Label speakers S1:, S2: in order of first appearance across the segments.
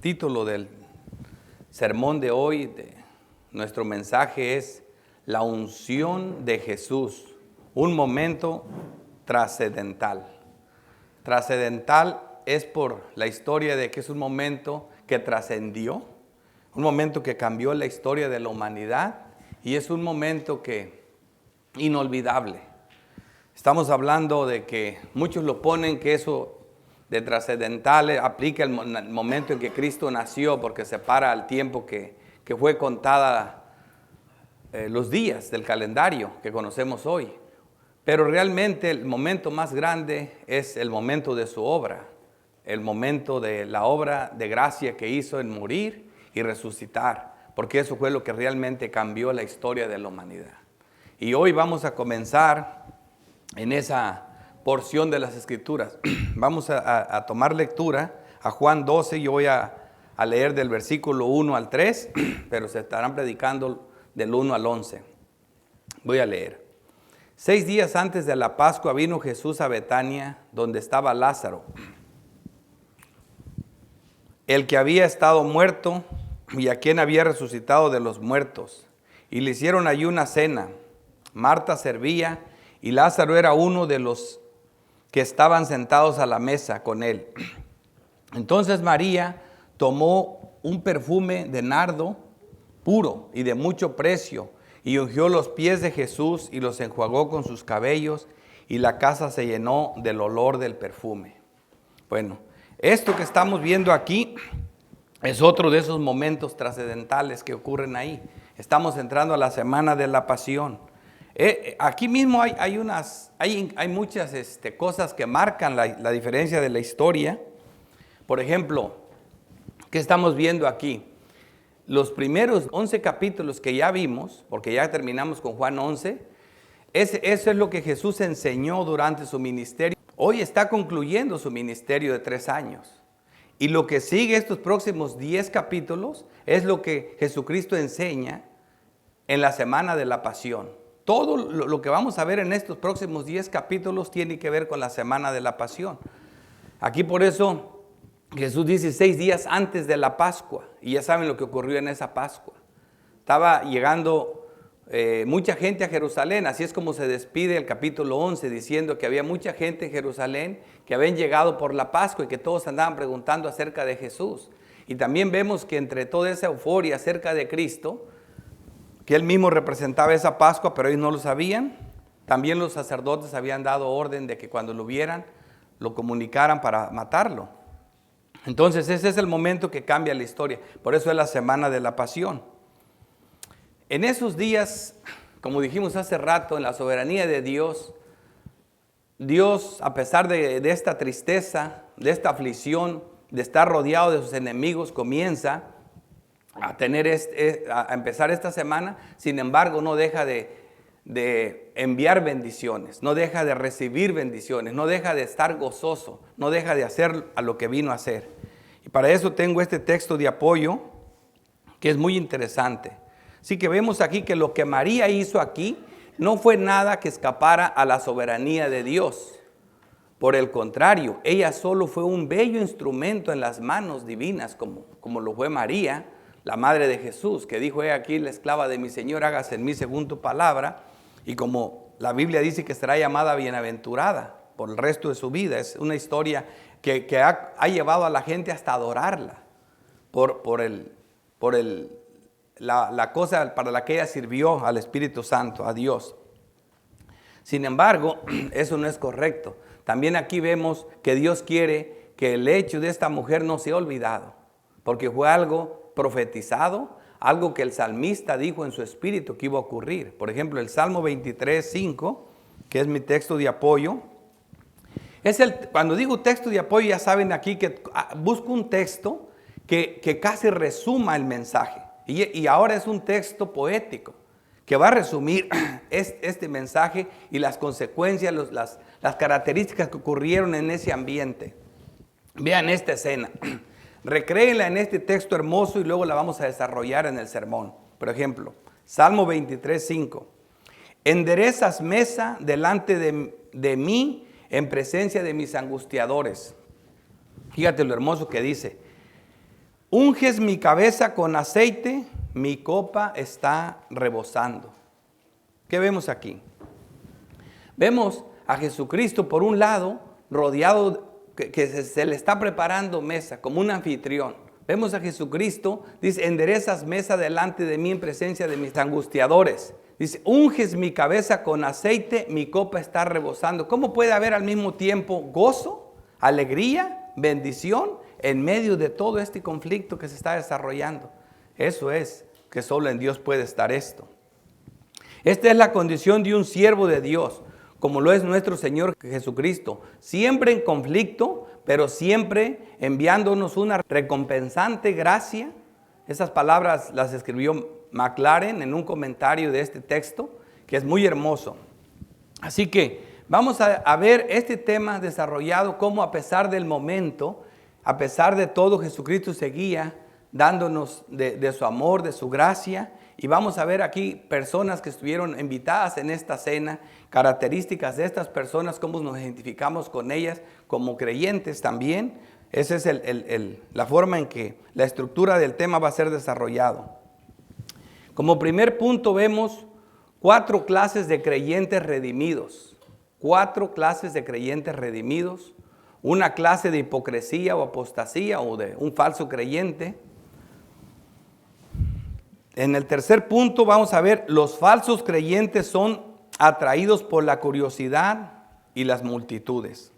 S1: título del sermón de hoy, nuestro mensaje es la unción de Jesús, un momento trascendental. Trascendental es por la historia de que es un momento que trascendió, un momento que cambió la historia de la humanidad y es un momento que inolvidable. Estamos hablando de que muchos lo ponen que eso de trascendental aplica el momento en que Cristo nació porque separa el tiempo que fue contada los días del calendario que conocemos hoy. Pero realmente el momento más grande es el momento de su obra, el momento de la obra de gracia que hizo en morir y resucitar, porque eso fue lo que realmente cambió la historia de la humanidad. Y hoy vamos a comenzar en esa porción de las Escrituras. Vamos a tomar lectura a Juan 12, yo voy a leer del versículo 1 al 3, pero se estarán predicando del 1 al 11. Voy a leer. 6 días antes de la Pascua vino Jesús a Betania, donde estaba Lázaro, el que había estado muerto y a quien había resucitado de los muertos. Y le hicieron allí una cena. Marta servía y Lázaro era uno de los que estaban sentados a la mesa con él. Entonces María tomó un perfume de nardo puro y de mucho precio y ungió los pies de Jesús y los enjuagó con sus cabellos y la casa se llenó del olor del perfume. Bueno, esto que estamos viendo aquí es otro de esos momentos trascendentales que ocurren ahí. Estamos entrando a la semana de la Pasión. Aquí mismo hay muchas cosas que marcan la diferencia de la historia. Por ejemplo, ¿qué estamos viendo aquí? Los primeros 11 capítulos que ya vimos, porque ya terminamos con Juan 11, eso es lo que Jesús enseñó durante su ministerio. Hoy está concluyendo su ministerio de 3 años. Y lo que sigue estos próximos 10 capítulos es lo que Jesucristo enseña en la semana de la Pasión. Todo lo que vamos a ver en estos próximos 10 capítulos tiene que ver con la semana de la Pasión. Aquí por eso Jesús dice 6 días antes de la Pascua. Y ya saben lo que ocurrió en esa Pascua. Estaba llegando mucha gente a Jerusalén. Así es como se despide el capítulo 11 diciendo que había mucha gente en Jerusalén que habían llegado por la Pascua y que todos andaban preguntando acerca de Jesús. Y también vemos que entre toda esa euforia acerca de Cristo, que él mismo representaba esa Pascua, pero ellos no lo sabían. También los sacerdotes habían dado orden de que cuando lo vieran, lo comunicaran para matarlo. Entonces ese es el momento que cambia la historia. Por eso es la semana de la Pasión. En esos días, como dijimos hace rato, en la soberanía de Dios, Dios, a pesar de esta tristeza, de esta aflicción, de estar rodeado de sus enemigos, comienza a empezar esta semana. Sin embargo, no deja de enviar bendiciones, no deja de recibir bendiciones, no deja de estar gozoso, no deja de hacer a lo que vino a hacer. Y para eso tengo este texto de apoyo que es muy interesante. Así que vemos aquí que lo que María hizo aquí no fue nada que escapara a la soberanía de Dios. Por el contrario, ella solo fue un bello instrumento en las manos divinas, como lo fue María, la madre de Jesús, que dijo: he aquí la esclava de mi Señor, hágase en mí según tu palabra. Y como la Biblia dice que será llamada bienaventurada por el resto de su vida. Es una historia que ha llevado a la gente hasta adorarla por la cosa para la que ella sirvió al Espíritu Santo, a Dios. Sin embargo, eso no es correcto. También aquí vemos que Dios quiere que el hecho de esta mujer no sea olvidado, porque fue algo profetizado, algo que el salmista dijo en su espíritu que iba a ocurrir. Por ejemplo, el Salmo 23:5, que es mi texto de apoyo. Cuando digo texto de apoyo, ya saben aquí que busco un texto que casi resuma el mensaje. Y ahora es un texto poético que va a resumir este mensaje y las consecuencias, las características que ocurrieron en ese ambiente. Vean esta escena. Recréenla en este texto hermoso y luego la vamos a desarrollar en el sermón. Por ejemplo, Salmo 23:5. Enderezas mesa delante de mí en presencia de mis angustiadores. Fíjate lo hermoso que dice. Unges mi cabeza con aceite, mi copa está rebosando. ¿Qué vemos aquí? Vemos a Jesucristo por un lado, rodeado, que se le está preparando mesa, como un anfitrión. Vemos a Jesucristo, dice, enderezas mesa delante de mí en presencia de mis angustiadores. Dice, unges mi cabeza con aceite, mi copa está rebosando. ¿Cómo puede haber al mismo tiempo gozo, alegría, bendición en medio de todo este conflicto que se está desarrollando? Eso es que solo en Dios puede estar esto. Esta es la condición de un siervo de Dios, como lo es nuestro Señor Jesucristo, siempre en conflicto, pero siempre enviándonos una recompensante gracia. Esas palabras las escribió McLaren en un comentario de este texto, que es muy hermoso. Así que vamos a ver este tema desarrollado, cómo a pesar del momento, a pesar de todo, Jesucristo seguía dándonos de su amor, de su gracia. Y vamos a ver aquí personas que estuvieron invitadas en esta cena, características de estas personas, cómo nos identificamos con ellas como creyentes también. Esa es la forma en que la estructura del tema va a ser desarrollado. Como primer punto vemos 4 clases de creyentes redimidos. 4 clases de creyentes redimidos. Una clase de hipocresía o apostasía o de un falso creyente. En el tercer punto vamos a ver, los falsos creyentes son atraídos por la curiosidad y las multitudes.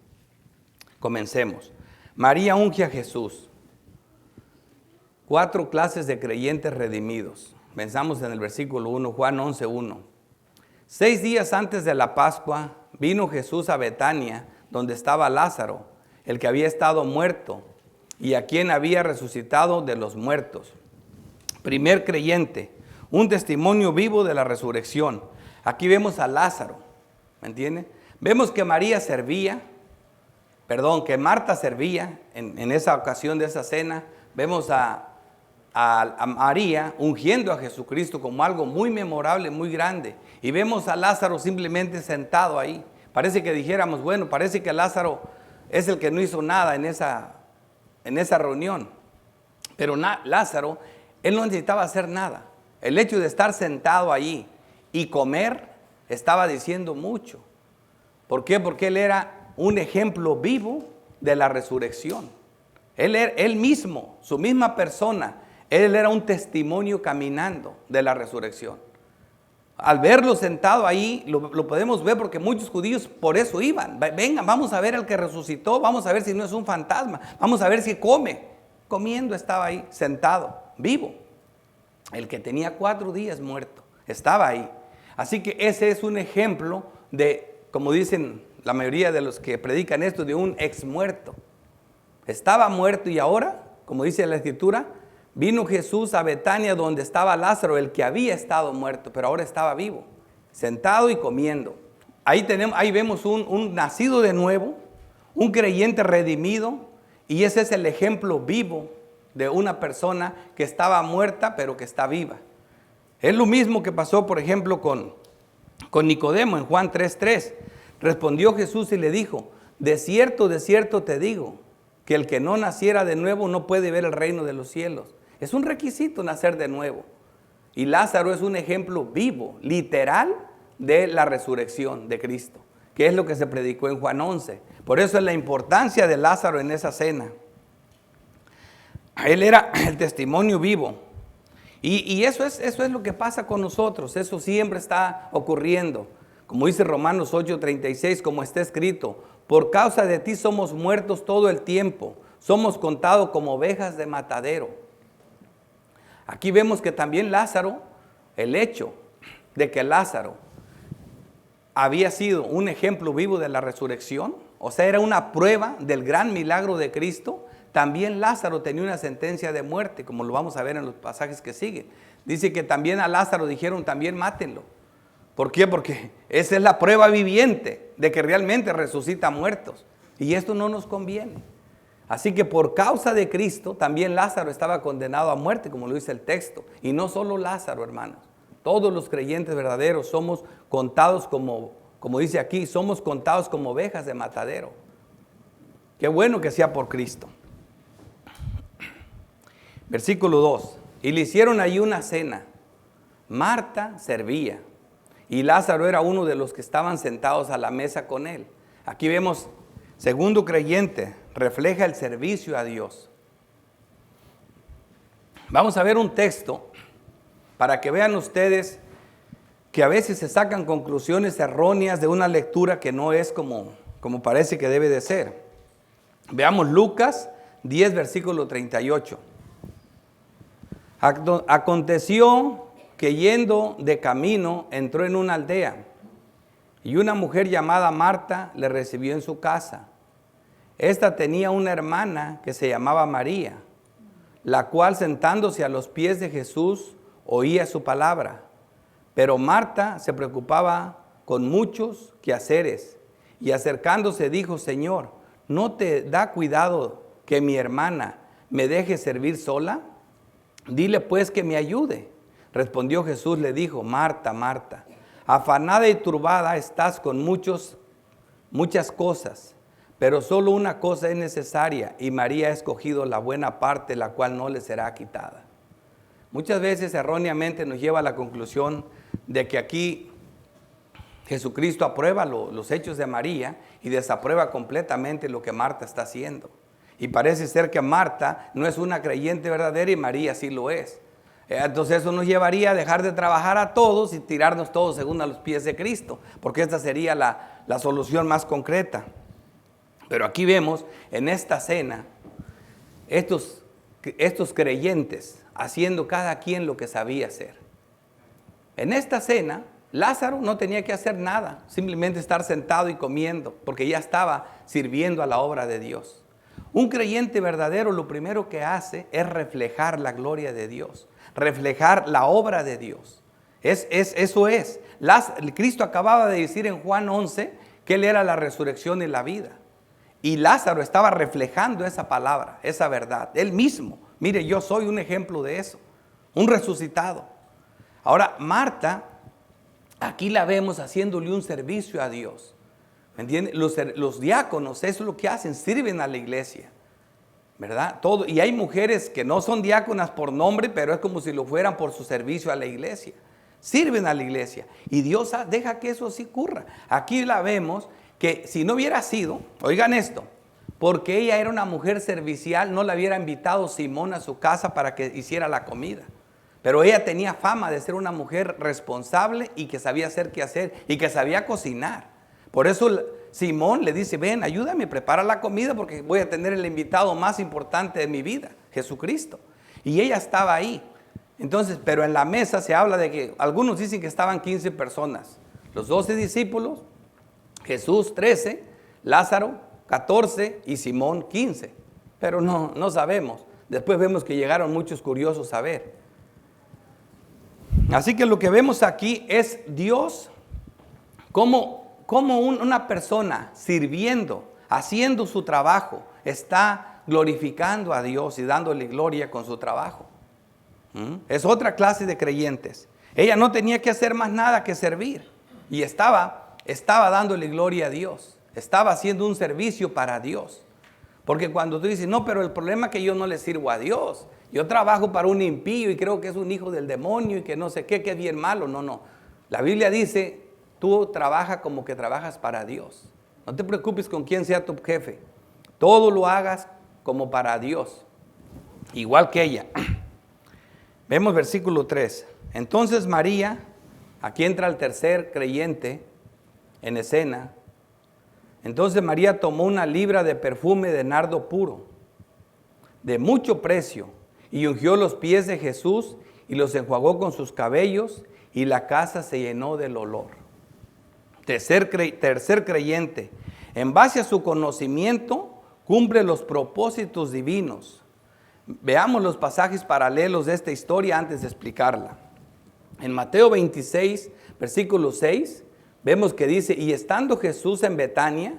S1: Comencemos. María unge a Jesús. 4 clases de creyentes redimidos. Pensamos en el versículo 1, Juan 11:1. 6 días antes de la Pascua vino Jesús a Betania, donde estaba Lázaro, el que había estado muerto y a quien había resucitado de los muertos. Primer creyente, un testimonio vivo de la resurrección. Aquí vemos a Lázaro, ¿me entiende? Vemos que que Marta servía en esa ocasión de esa cena. Vemos a María ungiendo a Jesucristo como algo muy memorable, muy grande. Y vemos a Lázaro simplemente sentado ahí. Parece que dijéramos, bueno, parece que Lázaro es el que no hizo nada en esa reunión. Pero Lázaro, él no necesitaba hacer nada. El hecho de estar sentado allí y comer estaba diciendo mucho. ¿Por qué? Porque él era un ejemplo vivo de la resurrección. Él mismo, su misma persona, él era un testimonio caminando de la resurrección. Al verlo sentado ahí, lo podemos ver porque muchos judíos por eso iban. Vengan, vamos a ver al que resucitó, vamos a ver si no es un fantasma, vamos a ver si come. Comiendo estaba ahí, sentado, vivo. El que tenía 4 días muerto, estaba ahí. Así que ese es un ejemplo de, como dicen la mayoría de los que predican esto, de un ex muerto. Estaba muerto y ahora, como dice la Escritura, vino Jesús a Betania donde estaba Lázaro, el que había estado muerto, pero ahora estaba vivo, sentado y comiendo. Ahí vemos un nacido de nuevo, un creyente redimido, y ese es el ejemplo vivo de una persona que estaba muerta pero que está viva. Es lo mismo que pasó, por ejemplo, con Nicodemo en Juan 3:3. Respondió Jesús y le dijo, de cierto te digo, que el que no naciera de nuevo no puede ver el reino de los cielos. Es un requisito nacer de nuevo. Y Lázaro es un ejemplo vivo, literal, de la resurrección de Cristo, que es lo que se predicó en Juan 11. Por eso es la importancia de Lázaro en esa cena. Él era el testimonio vivo. Y eso es lo que pasa con nosotros. Eso siempre está ocurriendo. Como dice Romanos 8:36, como está escrito, por causa de ti somos muertos todo el tiempo. Somos contados como ovejas de matadero. Aquí vemos que también Lázaro, el hecho de que Lázaro había sido un ejemplo vivo de la resurrección, o sea, era una prueba del gran milagro de Cristo. También Lázaro tenía una sentencia de muerte, como lo vamos a ver en los pasajes que siguen. Dice que también a Lázaro dijeron, también mátenlo. ¿Por qué? Porque esa es la prueba viviente de que realmente resucita muertos. Y esto no nos conviene. Así que por causa de Cristo, también Lázaro estaba condenado a muerte, como lo dice el texto. Y no solo Lázaro, hermanos. Todos los creyentes verdaderos somos contados como dice aquí, somos contados como ovejas de matadero. Qué bueno que sea por Cristo. Versículo 2. Y le hicieron allí una cena. Marta servía y Lázaro era uno de los que estaban sentados a la mesa con él. Aquí vemos, segundo creyente, refleja el servicio a Dios. Vamos a ver un texto para que vean ustedes que a veces se sacan conclusiones erróneas de una lectura que no es como parece que debe de ser. Veamos Lucas 10, versículo 38. Aconteció que yendo de camino entró en una aldea y una mujer llamada Marta le recibió en su casa. Esta tenía una hermana que se llamaba María, la cual sentándose a los pies de Jesús oía su palabra. Pero Marta se preocupaba con muchos quehaceres y acercándose dijo: Señor, ¿no te da cuidado que mi hermana me deje servir sola? Dile pues que me ayude. Respondió Jesús, le dijo: Marta, Marta, afanada y turbada estás con muchas cosas, pero solo una cosa es necesaria, y María ha escogido la buena parte, la cual no le será quitada. Muchas veces erróneamente nos lleva a la conclusión de que aquí Jesucristo aprueba los hechos de María y desaprueba completamente lo que Marta está haciendo. Y parece ser que Marta no es una creyente verdadera y María sí lo es. Entonces eso nos llevaría a dejar de trabajar a todos y tirarnos todos según a los pies de Cristo, porque esta sería la solución más concreta. Pero aquí vemos en esta cena estos creyentes haciendo cada quien lo que sabía hacer. En esta cena Lázaro no tenía que hacer nada, simplemente estar sentado y comiendo, porque ya estaba sirviendo a la obra de Dios. Un creyente verdadero lo primero que hace es reflejar la gloria de Dios, reflejar la obra de Dios. Eso es. Cristo acababa de decir en Juan 11 que Él era la resurrección y la vida. Y Lázaro estaba reflejando esa palabra, esa verdad. Él mismo, mire, yo soy un ejemplo de eso, un resucitado. Ahora, Marta, aquí la vemos haciéndole un servicio a Dios. ¿Me entiende? Los diáconos, eso es lo que hacen, sirven a la iglesia, ¿verdad? Todo. Y hay mujeres que no son diáconas por nombre, pero es como si lo fueran por su servicio a la iglesia. Sirven a la iglesia. Y Dios deja que eso sí ocurra. Aquí la vemos que si no hubiera sido, oigan esto, porque ella era una mujer servicial, no la hubiera invitado Simón a su casa para que hiciera la comida. Pero ella tenía fama de ser una mujer responsable y que sabía hacer qué hacer y que sabía cocinar. Por eso Simón le dice: ven, ayúdame, prepara la comida porque voy a tener el invitado más importante de mi vida, Jesucristo. Y ella estaba ahí. Entonces, pero en la mesa se habla de que algunos dicen que estaban 15 personas. Los 12 discípulos, Jesús 13, Lázaro 14 y Simón 15. Pero no sabemos. Después vemos que llegaron muchos curiosos a ver. Así que lo que vemos aquí es Dios como una persona sirviendo, haciendo su trabajo, está glorificando a Dios y dándole gloria con su trabajo. Es otra clase de creyentes. Ella no tenía que hacer más nada que servir y estaba dándole gloria a Dios, estaba haciendo un servicio para Dios. Porque cuando tú dices: no, pero el problema es que yo no le sirvo a Dios, yo trabajo para un impío y creo que es un hijo del demonio y que no sé qué, que es bien malo. No. La Biblia dice: tú trabajas como que trabajas para Dios. No te preocupes con quién sea tu jefe. Todo lo hagas como para Dios. Igual que ella. Vemos versículo 3. Entonces María, aquí entra el tercer creyente en escena. Entonces María tomó una libra de perfume de nardo puro, de mucho precio, y ungió los pies de Jesús y los enjuagó con sus cabellos, y la casa se llenó del olor. Tercer creyente, en base a su conocimiento, cumple los propósitos divinos. Veamos los pasajes paralelos de esta historia antes de explicarla. En Mateo 26, versículo 6, vemos que dice: y estando Jesús en Betania,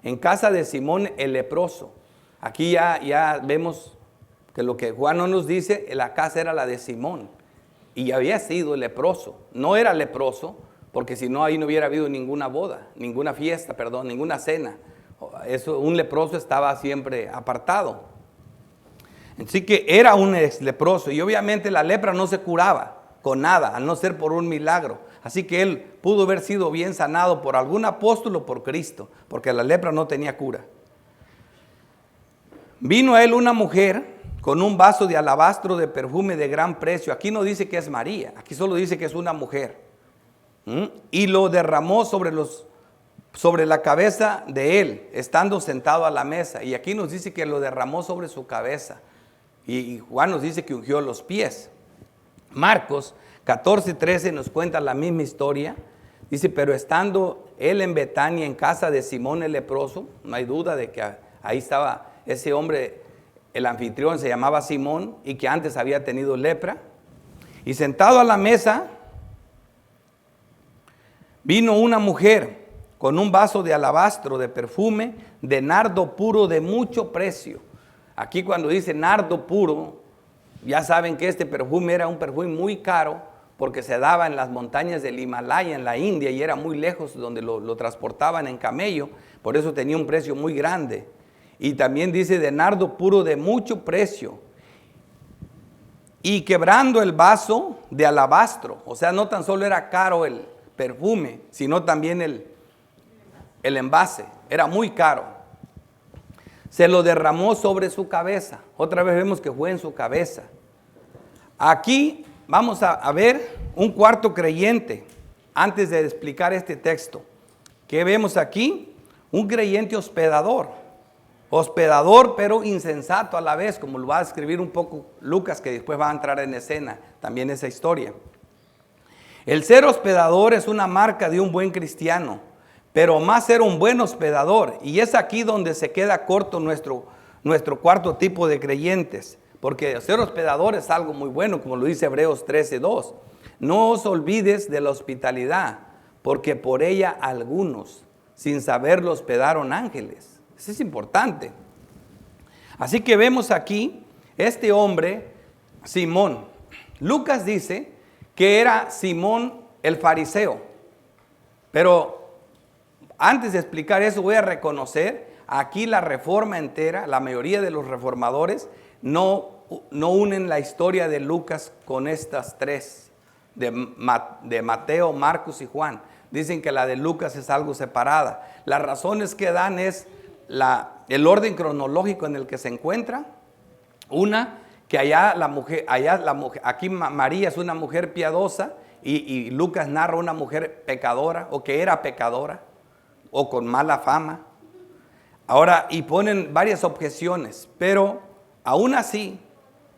S1: en casa de Simón el leproso. Aquí ya vemos que lo que Juan no nos dice, la casa era la de Simón. Y había sido leproso. No era leproso, porque si no, ahí no hubiera habido ninguna boda, ninguna fiesta, ninguna cena. Un leproso estaba siempre apartado. Así que era un ex leproso y obviamente la lepra no se curaba con nada, al no ser por un milagro. Así que él pudo haber sido bien sanado por algún apóstol o por Cristo, porque la lepra no tenía cura. Vino a él una mujer con un vaso de alabastro de perfume de gran precio. Aquí no dice que es María, aquí solo dice que es una mujer. Y lo derramó sobre la cabeza de él, estando sentado a la mesa. Y aquí nos dice que lo derramó sobre su cabeza. Y Juan nos dice que ungió los pies. Marcos 14:13 nos cuenta la misma historia. Dice, pero estando él en Betania, en casa de Simón el leproso, no hay duda de que ahí estaba ese hombre, el anfitrión se llamaba Simón y que antes había tenido lepra. Y sentado a la mesa, vino una mujer con un vaso de alabastro de perfume de nardo puro de mucho precio. Aquí cuando dice nardo puro, ya saben que este perfume era un perfume muy caro porque se daba en las montañas del Himalaya, en la India, y era muy lejos donde lo transportaban en camello, por eso tenía un precio muy grande. Y también dice de nardo puro de mucho precio. Y quebrando el vaso de alabastro, o sea, no tan solo era caro el perfume, sino también el envase, era muy caro. Se lo derramó sobre su cabeza. Otra vez vemos que fue en su cabeza. Aquí vamos a ver un cuarto creyente, antes de explicar este texto. ¿Qué vemos aquí? Un creyente hospedador. Hospedador, pero insensato a la vez, como lo va a escribir un poco Lucas, que después va a entrar en escena también esa historia. El ser hospedador es una marca de un buen cristiano, pero más ser un buen hospedador. Y es aquí donde se queda corto nuestro cuarto tipo de creyentes, porque ser hospedador es algo muy bueno, como lo dice Hebreos 13:2. No os olvides de la hospitalidad, porque por ella algunos, sin saberlo, hospedaron ángeles. Eso es importante. Así que vemos aquí este hombre, Simón. Lucas dice que era Simón el fariseo. Pero antes de explicar eso, voy a reconocer aquí la reforma entera, la mayoría de los reformadores no unen la historia de Lucas con estas tres, de Mateo, Marcos y Juan. Dicen que la de Lucas es algo separada. Las razones que dan es el orden cronológico en el que se encuentra. Una, que aquí María es una mujer piadosa y Lucas narra una mujer pecadora o que era pecadora o con mala fama. Ahora, y ponen varias objeciones, pero aún así,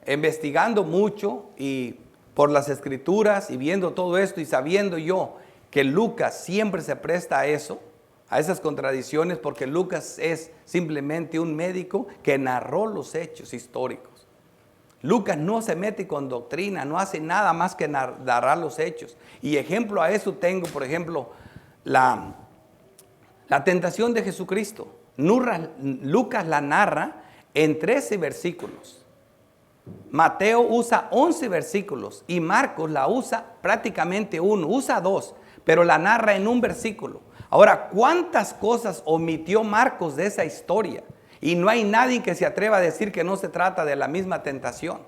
S1: investigando mucho y por las escrituras y viendo todo esto y sabiendo yo que Lucas siempre se presta a eso, a esas contradicciones, porque Lucas es simplemente un médico que narró los hechos históricos. Lucas no se mete con doctrina, no hace nada más que narrar los hechos. Y ejemplo a eso tengo, por ejemplo, la tentación de Jesucristo. Lucas la narra en 13 versículos. Mateo usa 11 versículos y Marcos la usa prácticamente usa 2, pero la narra en un versículo. Ahora, ¿cuántas cosas omitió Marcos de esa historia? Y no hay nadie que se atreva a decir que no se trata de la misma tentación.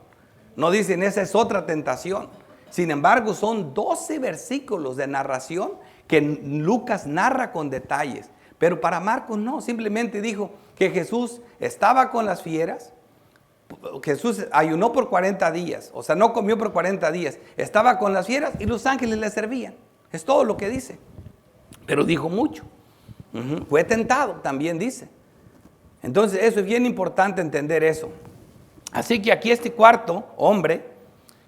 S1: No dicen, esa es otra tentación. Sin embargo, son 12 versículos de narración que Lucas narra con detalles. Pero para Marcos no, simplemente dijo que Jesús estaba con las fieras. Jesús ayunó por 40 días, o sea, no comió por 40 días. Estaba con las fieras y los ángeles le servían. Es todo lo que dice. Pero dijo mucho. Fue tentado, también dice. Entonces eso es bien importante entender eso. Así que aquí este cuarto hombre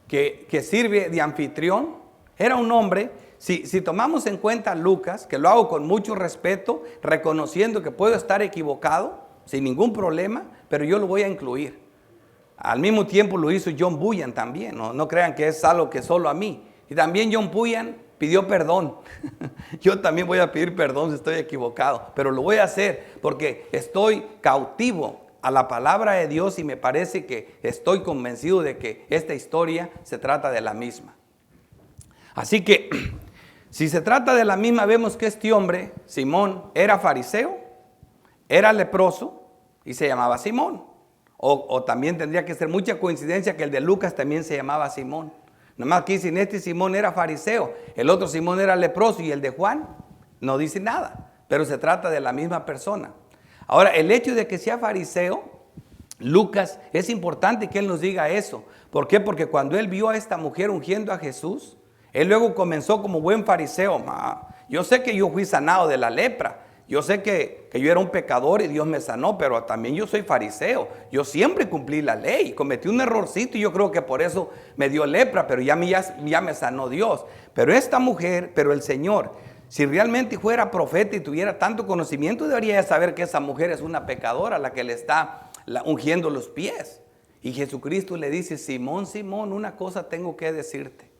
S1: que sirve de anfitrión, era un hombre, si tomamos en cuenta a Lucas, que lo hago con mucho respeto, reconociendo que puedo estar equivocado, sin ningún problema, pero yo lo voy a incluir. Al mismo tiempo lo hizo John Bunyan también, no crean que es algo que solo a mí. Y también John Bunyan pidió perdón. Yo también voy a pedir perdón si estoy equivocado, pero lo voy a hacer porque estoy cautivo a la palabra de Dios y me parece que estoy convencido de que esta historia se trata de la misma. Así que, si se trata de la misma, vemos que este hombre, Simón, era fariseo, era leproso y se llamaba Simón. O también tendría que ser mucha coincidencia que el de Lucas también se llamaba Simón. Nomás que dicen, este Simón era fariseo, el otro Simón era leproso y el de Juan no dice nada, pero se trata de la misma persona. Ahora, el hecho de que sea fariseo, Lucas, es importante que él nos diga eso. ¿Por qué? Porque cuando él vio a esta mujer ungiendo a Jesús, él luego comenzó como buen fariseo. Yo sé que yo fui sanado de la lepra. Yo sé que yo era un pecador y Dios me sanó, pero también yo soy fariseo. Yo siempre cumplí la ley. Cometí un errorcito y yo creo que por eso me dio lepra, pero ya me sanó Dios. Pero esta mujer, pero el Señor, si realmente fuera profeta y tuviera tanto conocimiento, debería saber que esa mujer es una pecadora, la que le está ungiendo los pies. Y Jesucristo le dice, Simón, Simón, una cosa tengo que decirte.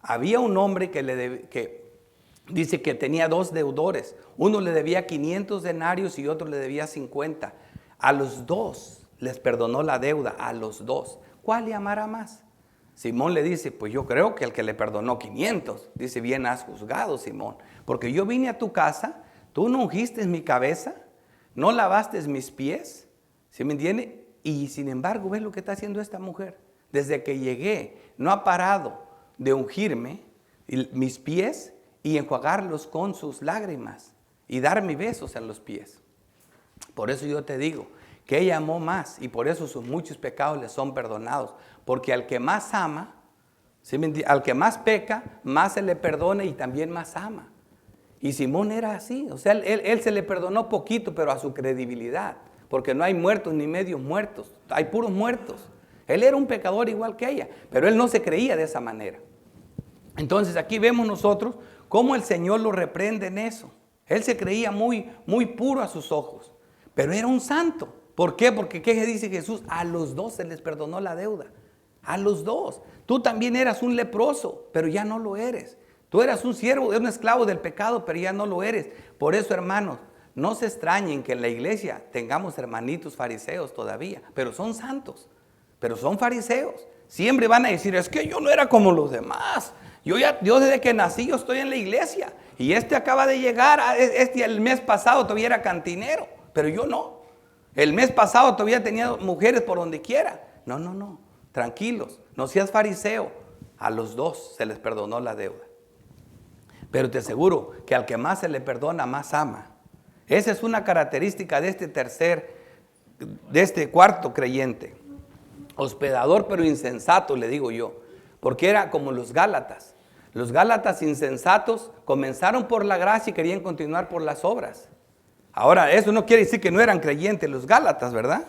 S1: Había un hombre que dice que tenía 2 deudores. Uno le debía 500 denarios y otro le debía 50. A los 2 les perdonó la deuda, a los 2. ¿Cuál le amará más? Simón le dice, pues yo creo que el que le perdonó 500. Dice, bien has juzgado, Simón. Porque yo vine a tu casa, tú no ungiste mi cabeza, no lavaste mis pies. ¿Sí me entiende? Y sin embargo, ¿ves lo que está haciendo esta mujer? Desde que llegué, no ha parado de ungirme mis pies y enjuagarlos con sus lágrimas y darme besos en los pies. Por eso yo te digo que ella amó más y por eso sus muchos pecados le son perdonados. Porque al que más ama, ¿sí? Al que más peca, más se le perdona y también más ama. Y Simón era así, o sea, él se le perdonó poquito, pero a su credibilidad. Porque no hay muertos ni medios muertos, hay puros muertos. Él era un pecador igual que ella, pero él no se creía de esa manera. Entonces aquí vemos nosotros cómo el Señor lo reprende en eso. Él se creía muy, muy puro a sus ojos, pero era un santo. ¿Por qué? Porque ¿qué dice Jesús? A los 2 se les perdonó la deuda. A los 2. Tú también eras un leproso, pero ya no lo eres. Tú eras un siervo, un esclavo del pecado, pero ya no lo eres. Por eso, hermanos, no se extrañen que en la iglesia tengamos hermanitos fariseos todavía, pero son santos, pero son fariseos. Siempre van a decir, es que yo no era como los demás. Yo desde que nací yo estoy en la iglesia y este acaba de llegar, el mes pasado todavía era cantinero, pero yo no. El mes pasado todavía tenía mujeres por donde quiera. No, tranquilos, no seas fariseo. A los 2 se les perdonó la deuda. Pero te aseguro que al que más se le perdona, más ama. Esa es una característica de este cuarto creyente. Hospedador pero insensato, le digo yo, porque era como los Gálatas. Los Gálatas insensatos comenzaron por la gracia y querían continuar por las obras. Ahora, eso no quiere decir que no eran creyentes los Gálatas, ¿verdad?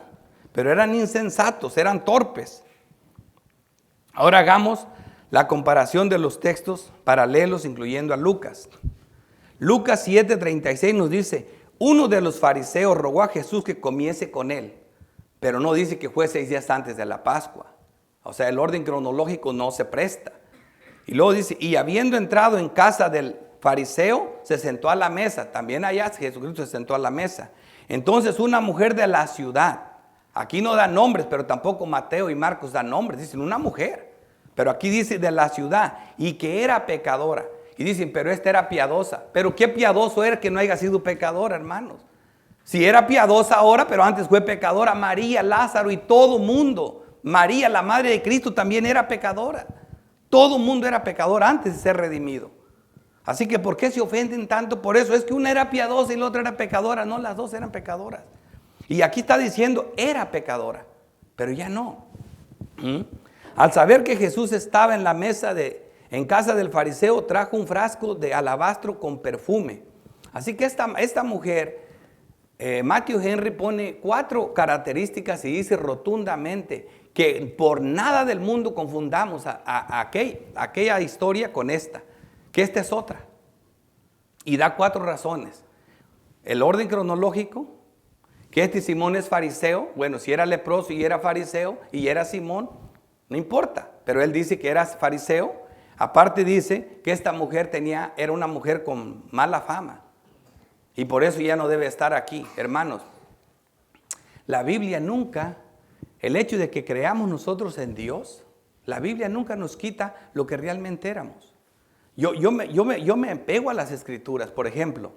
S1: Pero eran insensatos, eran torpes. Ahora hagamos la comparación de los textos paralelos, incluyendo a Lucas. Lucas 7:36 nos dice, uno de los fariseos rogó a Jesús que comiese con él, pero no dice que fue 6 días antes de la Pascua. O sea, el orden cronológico no se presta. Y luego dice, y habiendo entrado en casa del fariseo, se sentó a la mesa. También allá Jesucristo se sentó a la mesa. Entonces una mujer de la ciudad, aquí no da nombres, pero tampoco Mateo y Marcos dan nombres, dicen una mujer. Pero aquí dice de la ciudad, y que era pecadora. Y dicen, pero esta era piadosa. Pero qué piadoso era que no haya sido pecadora, hermanos. Si era piadosa ahora, pero antes fue pecadora. María, Lázaro y todo mundo. María, la madre de Cristo, también era pecadora. Todo mundo era pecador antes de ser redimido. Así que ¿por qué se ofenden tanto por eso? Es que una era piadosa y la otra era pecadora. No, las dos eran pecadoras. Y aquí está diciendo, era pecadora, pero ya no. Al saber que Jesús estaba en la mesa en casa del fariseo, trajo un frasco de alabastro con perfume. Así que esta mujer, Matthew Henry pone 4 características y dice rotundamente que por nada del mundo confundamos aquella historia con esta, que esta es otra. Y da 4 razones. El orden cronológico, que este Simón es fariseo. Bueno, si era leproso y era fariseo y era Simón, no importa, pero él dice que era fariseo. Aparte dice que esta mujer era una mujer con mala fama y por eso ya no debe estar aquí. Hermanos, la Biblia nunca, el hecho de que creamos nosotros en Dios, la Biblia nunca nos quita lo que realmente éramos. Yo me apego a las escrituras. Por ejemplo,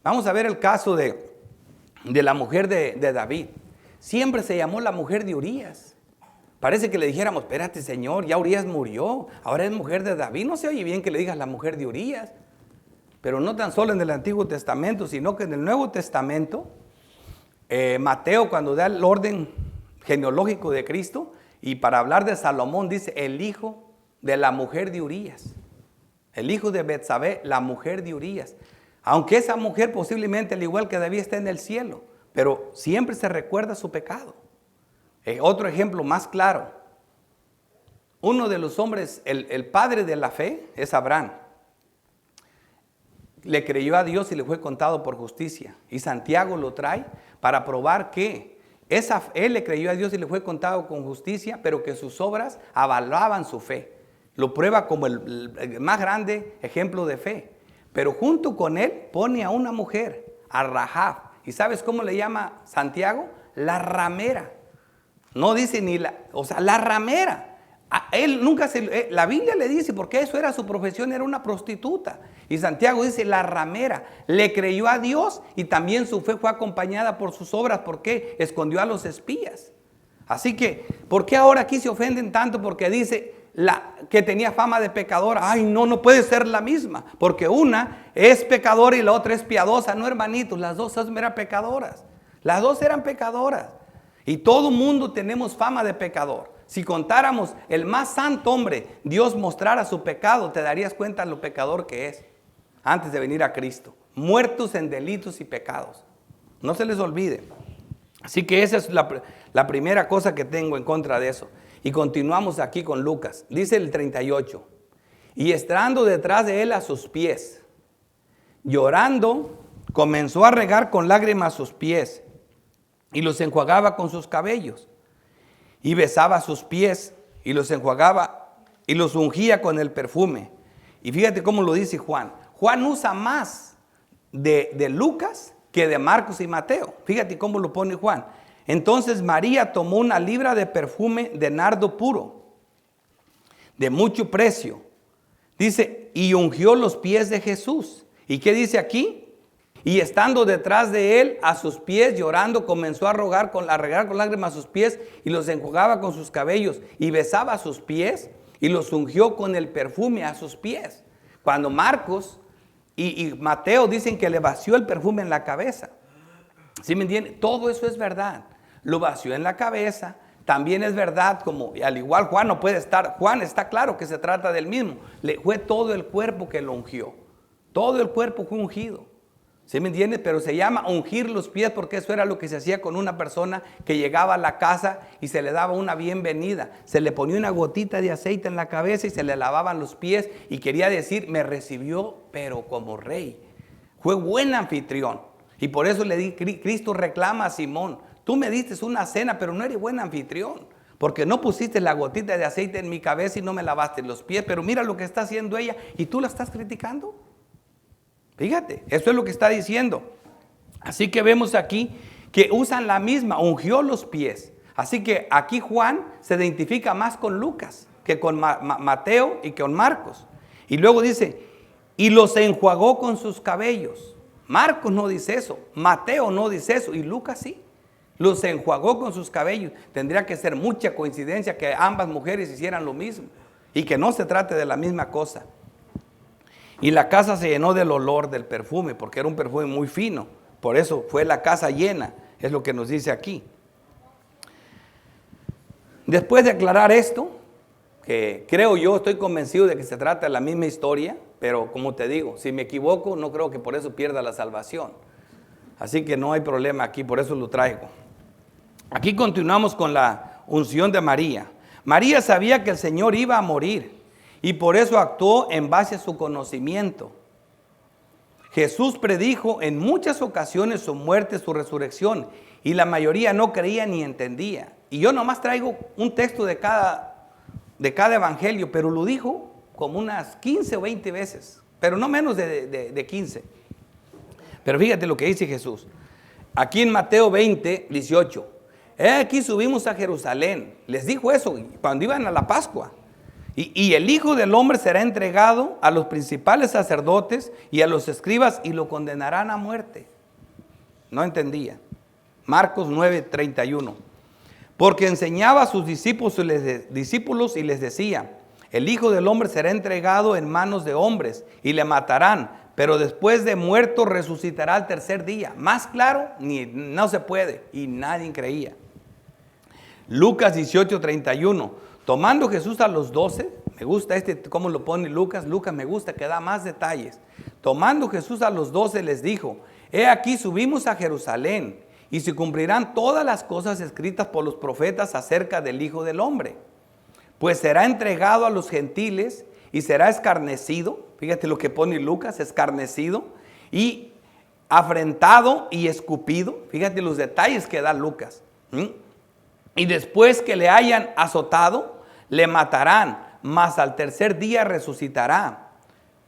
S1: vamos a ver el caso de la mujer de David. siempre se llamó la mujer de Urías. Parece que le dijéramos, espérate Señor, ya Urías murió, ahora es mujer de David. No se oye bien que le digas la mujer de Urías. Pero no tan solo en el Antiguo Testamento, sino que en el Nuevo Testamento, Mateo cuando da el orden genealógico de Cristo, y para hablar de Salomón dice el hijo de la mujer de Urías. El hijo de Betsabé, la mujer de Urías. Aunque esa mujer posiblemente al igual que David está en el cielo, pero siempre se recuerda su pecado. Otro ejemplo más claro. Uno de los hombres, el padre de la fe es Abraham. Le creyó a Dios y le fue contado por justicia. Y Santiago lo trae para probar que él le creyó a Dios y le fue contado con justicia, pero que sus obras avalaban su fe. Lo prueba como el más grande ejemplo de fe. Pero junto con él pone a una mujer, a Rahab. ¿Y sabes cómo le llama Santiago? La ramera. No dice ni la ramera. Él nunca la Biblia le dice, porque eso era su profesión, era una prostituta. Y Santiago dice, la ramera, le creyó a Dios y también su fe fue acompañada por sus obras, porque escondió a los espías. Así que, ¿por qué ahora aquí se ofenden tanto? Porque dice que tenía fama de pecadora. Ay, no puede ser la misma, porque una es pecadora y la otra es piadosa. No, hermanitos, las dos eran pecadoras. Las dos eran pecadoras. Y todo mundo tenemos fama de pecador. Si contáramos el más santo hombre, Dios mostrara su pecado, te darías cuenta de lo pecador que es antes de venir a Cristo. Muertos en delitos y pecados. No se les olvide. Así que esa es la primera cosa que tengo en contra de eso. Y continuamos aquí con Lucas. Dice el 38. Y estando detrás de él a sus pies, llorando, comenzó a regar con lágrimas sus pies y los enjuagaba con sus cabellos. Y besaba sus pies y los enjuagaba y los ungía con el perfume. Y fíjate cómo lo dice Juan. Juan usa más de Lucas que de Marcos y Mateo. Fíjate cómo lo pone Juan. Entonces María tomó una libra de perfume de nardo puro, de mucho precio. Dice, y ungió los pies de Jesús. ¿Y qué dice aquí? Y estando detrás de él, a sus pies, llorando, comenzó a regar con lágrimas sus pies y los enjugaba con sus cabellos y besaba sus pies y los ungió con el perfume a sus pies. Cuando Marcos y Mateo dicen que le vació el perfume en la cabeza. ¿Sí me entienden? Todo eso es verdad. Lo vació en la cabeza. También es verdad, como al igual Juan no puede estar. Juan está claro que se trata del mismo. Fue todo el cuerpo que lo ungió. Todo el cuerpo fue ungido. ¿Sí me entiendes? Pero se llama ungir los pies porque eso era lo que se hacía con una persona que llegaba a la casa y se le daba una bienvenida. Se le ponía una gotita de aceite en la cabeza y se le lavaban los pies y quería decir, me recibió pero como rey. Fue buen anfitrión. Y por eso Cristo reclama a Simón, tú me diste una cena pero no eres buen anfitrión. Porque no pusiste la gotita de aceite en mi cabeza y no me lavaste los pies. Pero mira lo que está haciendo ella y tú la estás criticando. Fíjate, eso es lo que está diciendo. Así que vemos aquí que usan la misma, ungió los pies. Así que aquí Juan se identifica más con Lucas que con Mateo y con Marcos. Y luego dice, y los enjuagó con sus cabellos. Marcos no dice eso, Mateo no dice eso y Lucas sí. Los enjuagó con sus cabellos. Tendría que ser mucha coincidencia que ambas mujeres hicieran lo mismo y que no se trate de la misma cosa. Y la casa se llenó del olor del perfume, porque era un perfume muy fino. Por eso fue la casa llena, es lo que nos dice aquí. Después de aclarar esto, que creo yo, estoy convencido de que se trata de la misma historia, pero como te digo, si me equivoco, no creo que por eso pierda la salvación. Así que no hay problema aquí, por eso lo traigo. Aquí continuamos con la unción de María. María sabía que el Señor iba a morir. Y por eso actuó en base a su conocimiento. Jesús predijo en muchas ocasiones su muerte, su resurrección, y la mayoría no creía ni entendía. Y yo nomás traigo un texto de cada evangelio, pero lo dijo como unas 15 o 20 veces, pero no menos de 15. Pero fíjate lo que dice Jesús. Aquí en Mateo 20, 18. Aquí subimos a Jerusalén. Les dijo eso cuando iban a la Pascua. Y el Hijo del Hombre será entregado a los principales sacerdotes y a los escribas y lo condenarán a muerte. No entendía. Marcos 9:31. Porque enseñaba a sus discípulos y les decía: el Hijo del Hombre será entregado en manos de hombres y le matarán, pero después de muerto resucitará al tercer día. Más claro, no se puede, y nadie creía. Lucas 18:31. Tomando Jesús a los 12, me gusta cómo lo pone Lucas me gusta que da más detalles. Tomando Jesús a los 12 les dijo: he aquí subimos a Jerusalén, y se cumplirán todas las cosas escritas por los profetas acerca del Hijo del Hombre. Pues será entregado a los gentiles y será escarnecido, fíjate lo que pone Lucas, escarnecido, y afrentado y escupido, fíjate los detalles que da Lucas. Y después que le hayan azotado, le matarán, mas al tercer día resucitará.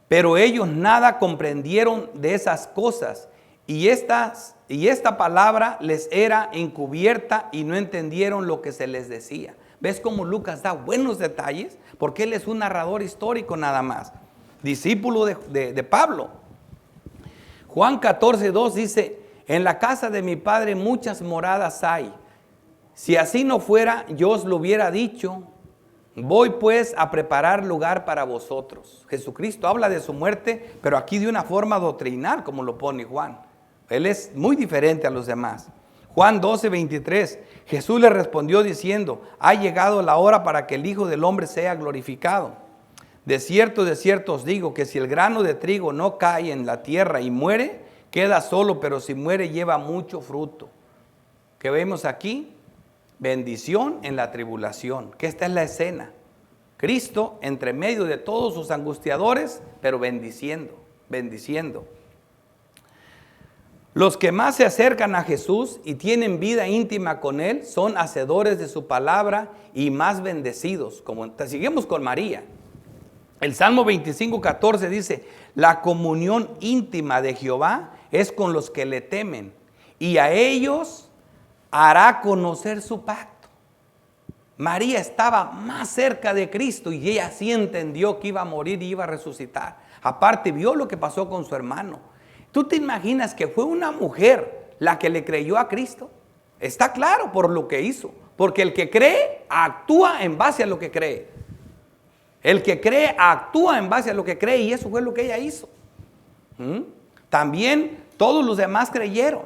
S1: Pero ellos nada comprendieron de esas cosas, y esta palabra les era encubierta y no entendieron lo que se les decía. ¿Ves cómo Lucas da buenos detalles? Porque él es un narrador histórico nada más, discípulo de Pablo. Juan 14:2 dice: en la casa de mi Padre muchas moradas hay. Si así no fuera, yo os lo hubiera dicho. Voy pues a preparar lugar para vosotros. Jesucristo habla de su muerte, pero aquí de una forma doctrinal, como lo pone Juan. Él es muy diferente a los demás. Juan 12:23, Jesús le respondió diciendo: ha llegado la hora para que el Hijo del Hombre sea glorificado. De cierto os digo que si el grano de trigo no cae en la tierra y muere, queda solo, pero si muere lleva mucho fruto. ¿Qué vemos aquí? Bendición en la tribulación, que esta es la escena. Cristo entre medio de todos sus angustiadores, pero bendiciendo. Los que más se acercan a Jesús y tienen vida íntima con Él son hacedores de su palabra y más bendecidos. Seguimos con María. El Salmo 25:14 dice: la comunión íntima de Jehová es con los que le temen, y a ellos hará conocer su pacto. María estaba más cerca de Cristo y ella sí entendió que iba a morir y iba a resucitar. Aparte vio lo que pasó con su hermano. ¿Tú te imaginas que fue una mujer la que le creyó a Cristo? Está claro por lo que hizo. Porque el que cree actúa en base a lo que cree. El que cree actúa en base a lo que cree, y eso fue lo que ella hizo. También todos los demás creyeron.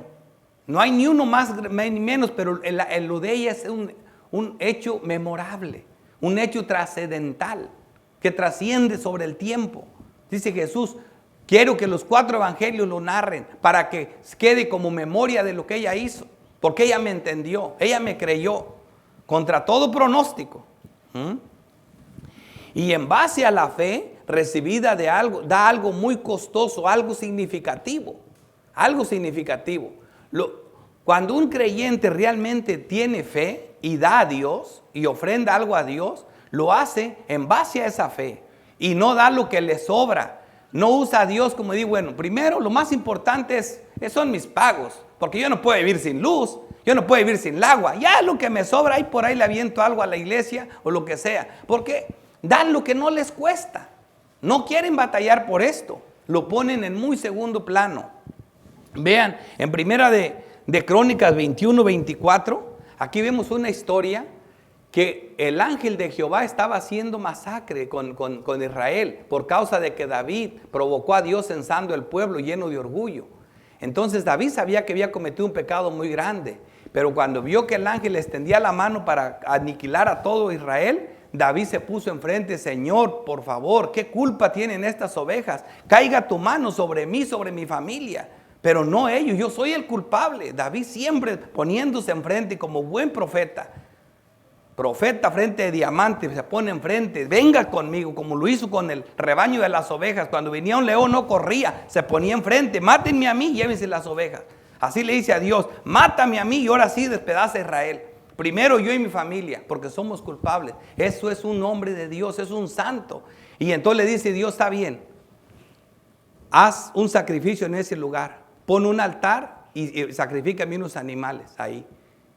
S1: No hay ni uno más ni menos, pero lo de ella es un hecho memorable, un hecho trascendental que trasciende sobre el tiempo. Dice Jesús: quiero que los 4 evangelios lo narren para que quede como memoria de lo que ella hizo, porque ella me entendió, ella me creyó contra todo pronóstico. Y en base a la fe recibida de algo, da algo muy costoso, algo significativo. Cuando un creyente realmente tiene fe y da a Dios y ofrenda algo a Dios, lo hace en base a esa fe y no da lo que le sobra. No usa a Dios como digo, bueno, primero lo más importante son mis pagos, porque yo no puedo vivir sin luz, yo no puedo vivir sin agua. Ya lo que me sobra, ahí por ahí le aviento algo a la iglesia o lo que sea, porque dan lo que no les cuesta. No quieren batallar por esto, lo ponen en muy segundo plano. Vean, en primera de Crónicas 21:24, aquí vemos una historia que el ángel de Jehová estaba haciendo masacre con Israel por causa de que David provocó a Dios censando el pueblo lleno de orgullo. Entonces David sabía que había cometido un pecado muy grande, pero cuando vio que el ángel extendía la mano para aniquilar a todo Israel, David se puso enfrente: Señor, por favor, ¿qué culpa tienen estas ovejas? Caiga tu mano sobre mí, sobre mi familia. Pero no ellos, yo soy el culpable. David siempre poniéndose enfrente como buen profeta frente de diamante, se pone enfrente: venga conmigo, como lo hizo con el rebaño de las ovejas. Cuando venía un león no corría, se ponía enfrente: mátenme a mí, llévense las ovejas. Así le dice a Dios: mátame a mí y ahora sí despedaza a Israel. Primero yo y mi familia, porque somos culpables. Eso es un hombre de Dios, es un santo. Y entonces le dice Dios: está bien, haz un sacrificio en ese lugar. Pon un altar y sacrifícame unos animales ahí.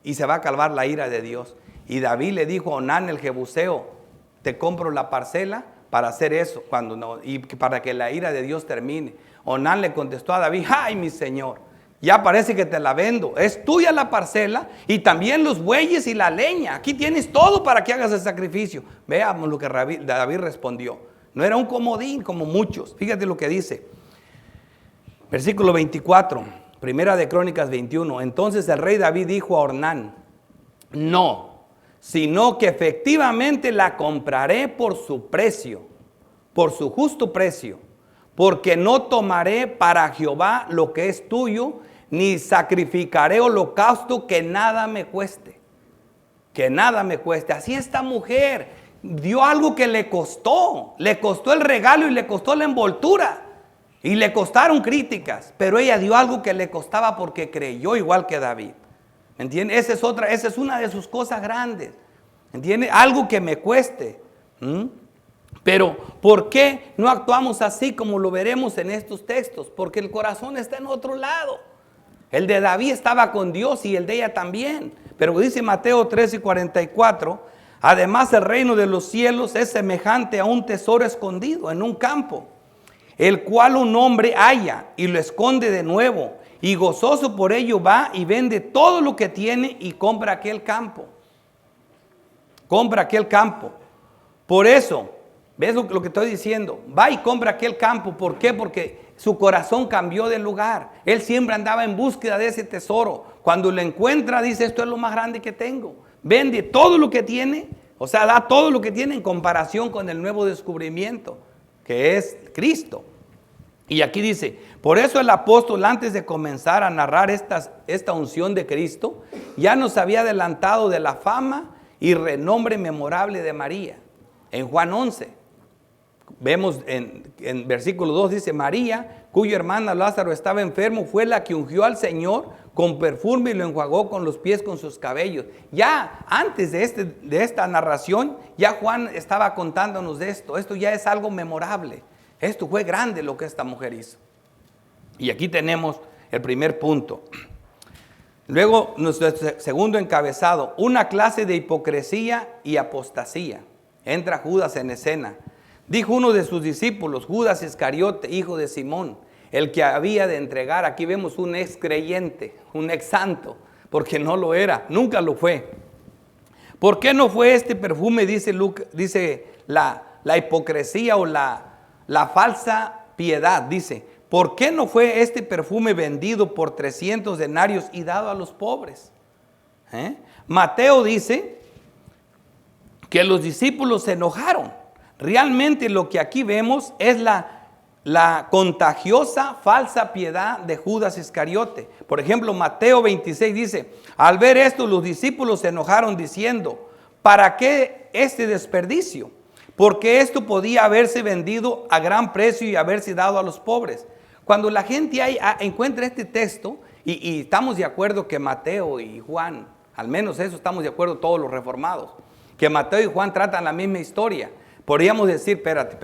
S1: Y se va a calmar la ira de Dios. Y David le dijo a Onán el Jebuseo: te compro la parcela para hacer eso, y para que la ira de Dios termine. Onán le contestó a David: ay, mi señor, Ya parece que te la vendo. Es tuya la parcela y también los bueyes y la leña. Aquí tienes todo para que hagas el sacrificio. Veamos lo que David respondió. No era un comodín como muchos. Fíjate lo que dice. Versículo 24, Primera de Crónicas 21. Entonces el rey David dijo a Ornán: no, sino que efectivamente la compraré por su precio, por su justo precio, porque no tomaré para Jehová lo que es tuyo, ni sacrificaré holocausto que nada me cueste. Que nada me cueste. Así esta mujer dio algo que le costó el regalo y le costó la envoltura. Y le costaron críticas, pero ella dio algo que le costaba porque creyó igual que David. ¿Me entiende? Esa es una de sus cosas grandes. ¿Me entiende? Algo que me cueste. Pero ¿por qué no actuamos así como lo veremos en estos textos? Porque el corazón está en otro lado. El de David estaba con Dios y el de ella también. Pero dice Mateo 13:44, además el reino de los cielos es semejante a un tesoro escondido en un campo, el cual un hombre halla y lo esconde de nuevo, y gozoso por ello va y vende todo lo que tiene y compra aquel campo. Compra aquel campo. Por eso, ¿ves lo que estoy diciendo? Va y compra aquel campo. ¿Por qué? Porque su corazón cambió de lugar. Él siempre andaba en búsqueda de ese tesoro. Cuando lo encuentra, dice: esto es lo más grande que tengo. Vende todo lo que tiene, o sea, da todo lo que tiene en comparación con el nuevo descubrimiento, que es Cristo. Y aquí dice: por eso el apóstol, antes de comenzar a narrar esta unción de Cristo, ya nos había adelantado de la fama y renombre memorable de María. En Juan 11, vemos en versículo 2, dice: María, cuyo hermana Lázaro estaba enfermo, fue la que ungió al Señor con perfume y lo enjuagó con los pies con sus cabellos. Ya antes de esta narración, ya Juan estaba contándonos de esto. Esto ya es algo memorable. Esto fue grande lo que esta mujer hizo. Y aquí tenemos el primer punto. Luego, nuestro segundo encabezado: una clase de hipocresía y apostasía. Entra Judas en escena. Dijo uno de sus discípulos, Judas Iscariote, hijo de Simón, el que había de entregar. Aquí vemos un ex creyente, un ex santo, porque no lo era, nunca lo fue. ¿Por qué no fue este perfume? Dice la hipocresía o la falsa piedad. Dice: ¿por qué no fue este perfume vendido por 300 denarios y dado a los pobres? Mateo dice que los discípulos se enojaron. Realmente lo que aquí vemos es la contagiosa falsa piedad de Judas Iscariote. Por ejemplo, Mateo 26 dice: al ver esto, los discípulos se enojaron diciendo: ¿para qué este desperdicio? Porque esto podía haberse vendido a gran precio y haberse dado a los pobres. Cuando la gente encuentra este texto, y estamos de acuerdo que Mateo y Juan, al menos eso estamos de acuerdo todos los reformados, que Mateo y Juan tratan la misma historia. Podríamos decir: espérate,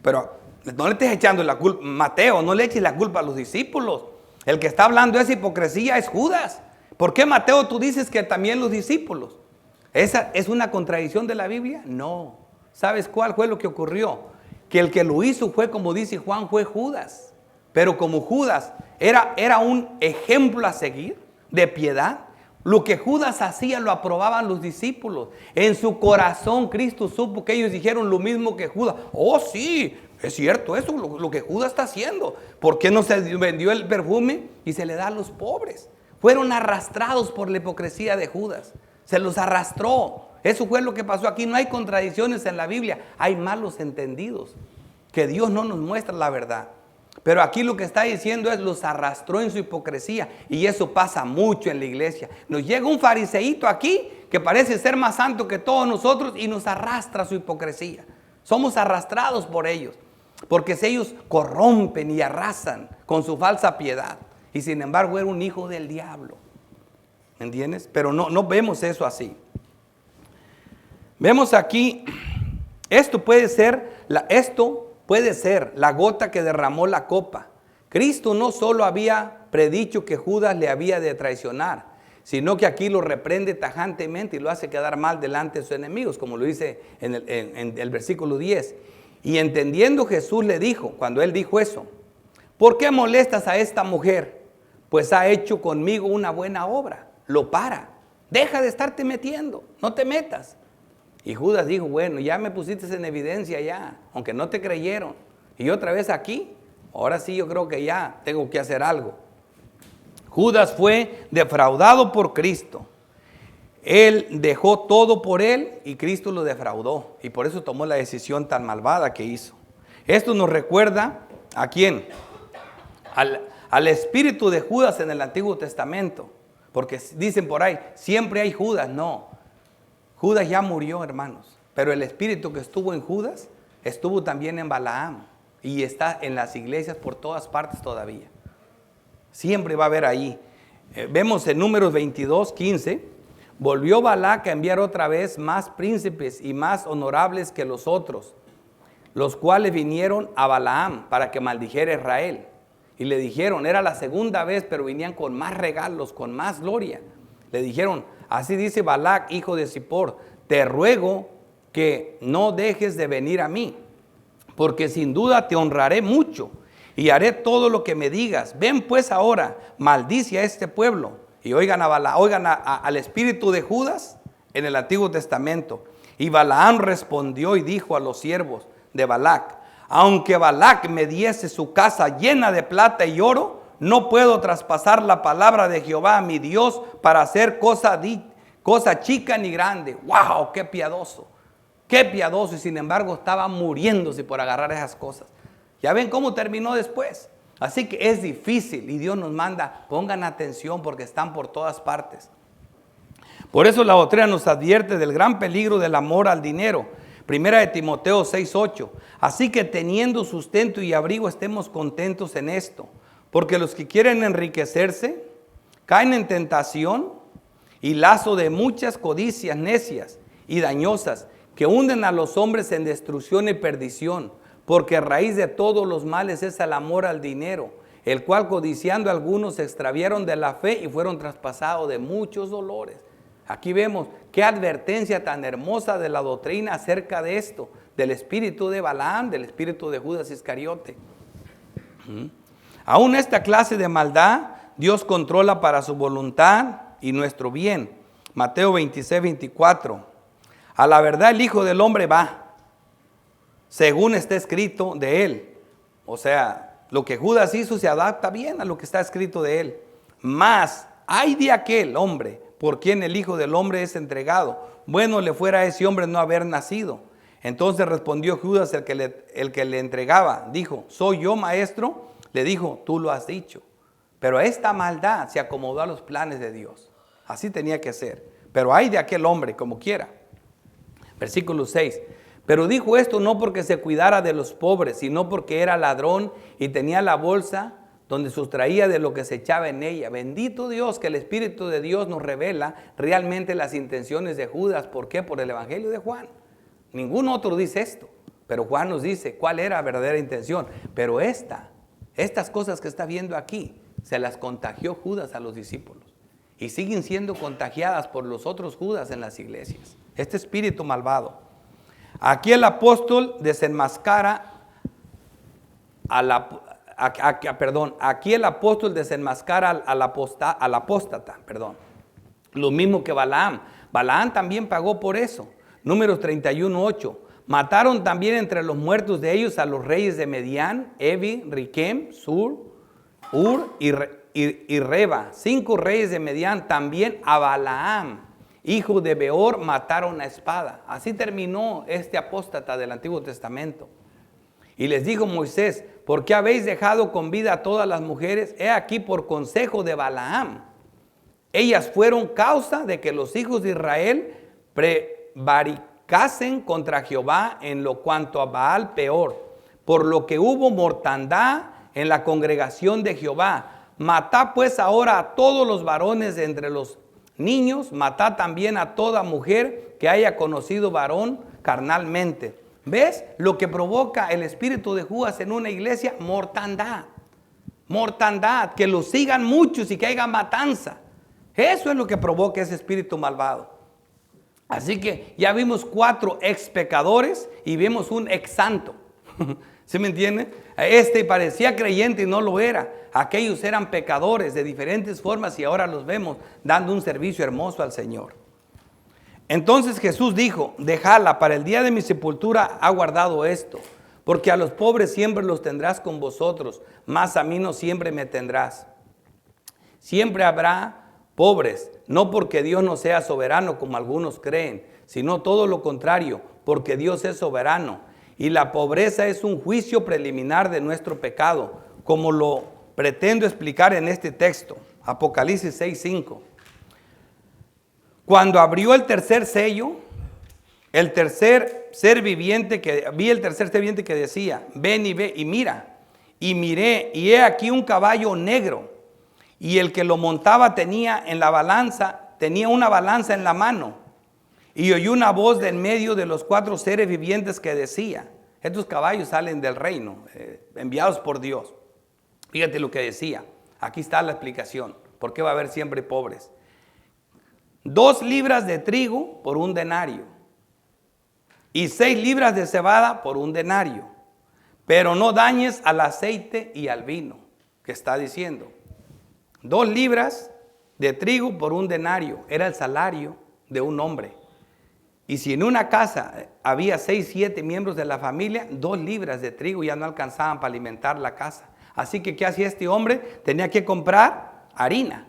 S1: pero no le estés echando la culpa, Mateo, no le eches la culpa a los discípulos. El que está hablando de esa hipocresía es Judas. ¿Por qué, Mateo, tú dices que también los discípulos? ¿Esa es una contradicción de la Biblia? No. ¿Sabes cuál fue lo que ocurrió? Que el que lo hizo fue, como dice Juan, fue Judas. Pero como Judas era un ejemplo a seguir de piedad, lo que Judas hacía lo aprobaban los discípulos. En su corazón Cristo supo que ellos dijeron lo mismo que Judas. Oh, sí, es cierto eso, lo que Judas está haciendo. ¿Por qué no se vendió el perfume y se le da a los pobres? Fueron arrastrados por la hipocresía de Judas. Se los arrastró. Eso fue lo que pasó aquí. No hay contradicciones en la Biblia. Hay malos entendidos. Que Dios no nos muestra la verdad. Pero aquí lo que está diciendo es: los arrastró en su hipocresía. Y eso pasa mucho en la iglesia. Nos llega un fariseíto aquí que parece ser más santo que todos nosotros y nos arrastra su hipocresía. Somos arrastrados por ellos. Porque ellos corrompen y arrasan con su falsa piedad. Y sin embargo era un hijo del diablo. ¿Entiendes? Pero no vemos eso así. Vemos aquí, esto puede ser la gota que derramó la copa. Cristo no solo había predicho que Judas le había de traicionar, sino que aquí lo reprende tajantemente y lo hace quedar mal delante de sus enemigos, como lo dice en el versículo 10. Y entendiendo Jesús le dijo, cuando él dijo eso: ¿por qué molestas a esta mujer? pues ha hecho conmigo una buena obra. Lo para. Deja de estarte metiendo, no te metas. Y Judas dijo, bueno, ya me pusiste en evidencia ya, aunque no te creyeron. Y otra vez aquí, ahora sí yo creo que ya tengo que hacer algo. Judas fue defraudado por Cristo. Él dejó todo por él y Cristo lo defraudó. Y por eso tomó la decisión tan malvada que hizo. Esto nos recuerda ¿a quién? Al espíritu de Judas en el Antiguo Testamento. Porque dicen por ahí, siempre hay Judas. No, Judas ya murió, hermanos. Pero el espíritu que estuvo en Judas estuvo también en Balaam. Y está en las iglesias por todas partes todavía. Siempre va a haber ahí. Vemos en Números 22, 15. Volvió Balac a enviar otra vez más príncipes y más honorables que los otros, los cuales vinieron a Balaam para que maldijera a Israel. Y le dijeron, era la segunda vez, pero venían con más regalos, con más gloria. Le dijeron, así dice Balac, hijo de Zippor, te ruego que no dejes de venir a mí, porque sin duda te honraré mucho y haré todo lo que me digas. Ven pues ahora, maldice a este pueblo. Y oigan al espíritu de Judas en el Antiguo Testamento. Y Balaam respondió y dijo a los siervos de Balac, aunque Balac me diese su casa llena de plata y oro, no puedo traspasar la palabra de Jehová mi Dios para hacer cosa chica ni grande. ¡Wow! ¡Qué piadoso! ¡Qué piadoso! Y sin embargo estaba muriéndose por agarrar esas cosas. Ya ven cómo terminó después. Así que es difícil y Dios nos manda, pongan atención porque están por todas partes. Por eso la doctrina nos advierte del gran peligro del amor al dinero. Primera de Timoteo 6:8. Así que teniendo sustento y abrigo estemos contentos en esto. Porque los que quieren enriquecerse caen en tentación y lazo de muchas codicias necias y dañosas que hunden a los hombres en destrucción y perdición. Porque raíz de todos los males es el amor al dinero, el cual codiciando algunos se extraviaron de la fe y fueron traspasados de muchos dolores. Aquí vemos qué advertencia tan hermosa de la doctrina acerca de esto, del espíritu de Balaam, del espíritu de Judas Iscariote. Aún esta clase de maldad Dios controla para su voluntad y nuestro bien. Mateo 26, 24. A la verdad el Hijo del Hombre va, según está escrito de él. O sea, lo que Judas hizo se adapta bien a lo que está escrito de él. Mas ay de aquel hombre por quien el Hijo del Hombre es entregado. Bueno le fuera a ese hombre no haber nacido. Entonces respondió Judas, el que le entregaba, dijo, ¿soy yo, maestro? Le dijo, tú lo has dicho. Pero esta maldad se acomodó a los planes de Dios. Así tenía que ser. Pero ay de aquel hombre, como quiera. Versículo 6. Pero dijo esto no porque se cuidara de los pobres, sino porque era ladrón y tenía la bolsa donde sustraía de lo que se echaba en ella. Bendito Dios que el Espíritu de Dios nos revela realmente las intenciones de Judas. ¿Por qué? Por el Evangelio de Juan. Ningún otro dice esto, pero Juan nos dice cuál era la verdadera intención. Pero estas cosas que está viendo aquí, se las contagió Judas a los discípulos. Y siguen siendo contagiadas por los otros Judas en las iglesias. Este espíritu malvado. Aquí el apóstol desenmascara aquí el apóstol desenmascara al apóstata. Lo mismo que Balaam. Balaam también pagó por eso. Números 31:8. Mataron también entre los muertos de ellos a los reyes de Medián, Evi, Riquem, Sur, Ur y Reba. 5 reyes de Medián. También a Balaam, hijo de Beor, mataron a espada. Así terminó este apóstata del Antiguo Testamento. Y les dijo Moisés, ¿por qué habéis dejado con vida a todas las mujeres? He aquí por consejo de Balaam. Ellas fueron causa de que los hijos de Israel prevaricasen contra Jehová en lo cuanto a Baal peor. Por lo que hubo mortandad en la congregación de Jehová. Matad pues ahora a todos los varones de entre los niños, matad también a toda mujer que haya conocido varón carnalmente. ¿Ves lo que provoca el espíritu de Judas en una iglesia? Mortandad. Mortandad, que lo sigan muchos y que haya matanza. Eso es lo que provoca ese espíritu malvado. Así que ya vimos 4 ex pecadores y vemos un ex santo. ¿Sí me entiende? Parecía creyente y no lo era. Aquellos eran pecadores de diferentes formas y ahora los vemos dando un servicio hermoso al Señor. Entonces Jesús dijo, dejadla, para el día de mi sepultura ha guardado esto, porque a los pobres siempre los tendrás con vosotros, mas a mí no siempre me tendrás. Siempre habrá pobres, no porque Dios no sea soberano como algunos creen, sino todo lo contrario, porque Dios es soberano. Y la pobreza es un juicio preliminar de nuestro pecado, como lo pretendo explicar en este texto, Apocalipsis 6:5. Cuando abrió el tercer sello, vi el tercer ser viviente que decía, ven y ve, y mira, y miré, y he aquí un caballo negro, y el que lo montaba tenía una balanza en la mano, y oí una voz de en medio de los 4 seres vivientes que decía, estos caballos salen del reino, enviados por Dios. Fíjate lo que decía, aquí está la explicación, ¿por qué va a haber siempre pobres? 2 libras de trigo por 1 denario y 6 libras de cebada por 1 denario, pero no dañes al aceite y al vino, que está diciendo. 2 libras de trigo por 1 denario, era el salario de un hombre. Y si en una casa había 6, 7 miembros de la familia, 2 libras de trigo ya no alcanzaban para alimentar la casa. Así que, ¿qué hacía este hombre? Tenía que comprar harina.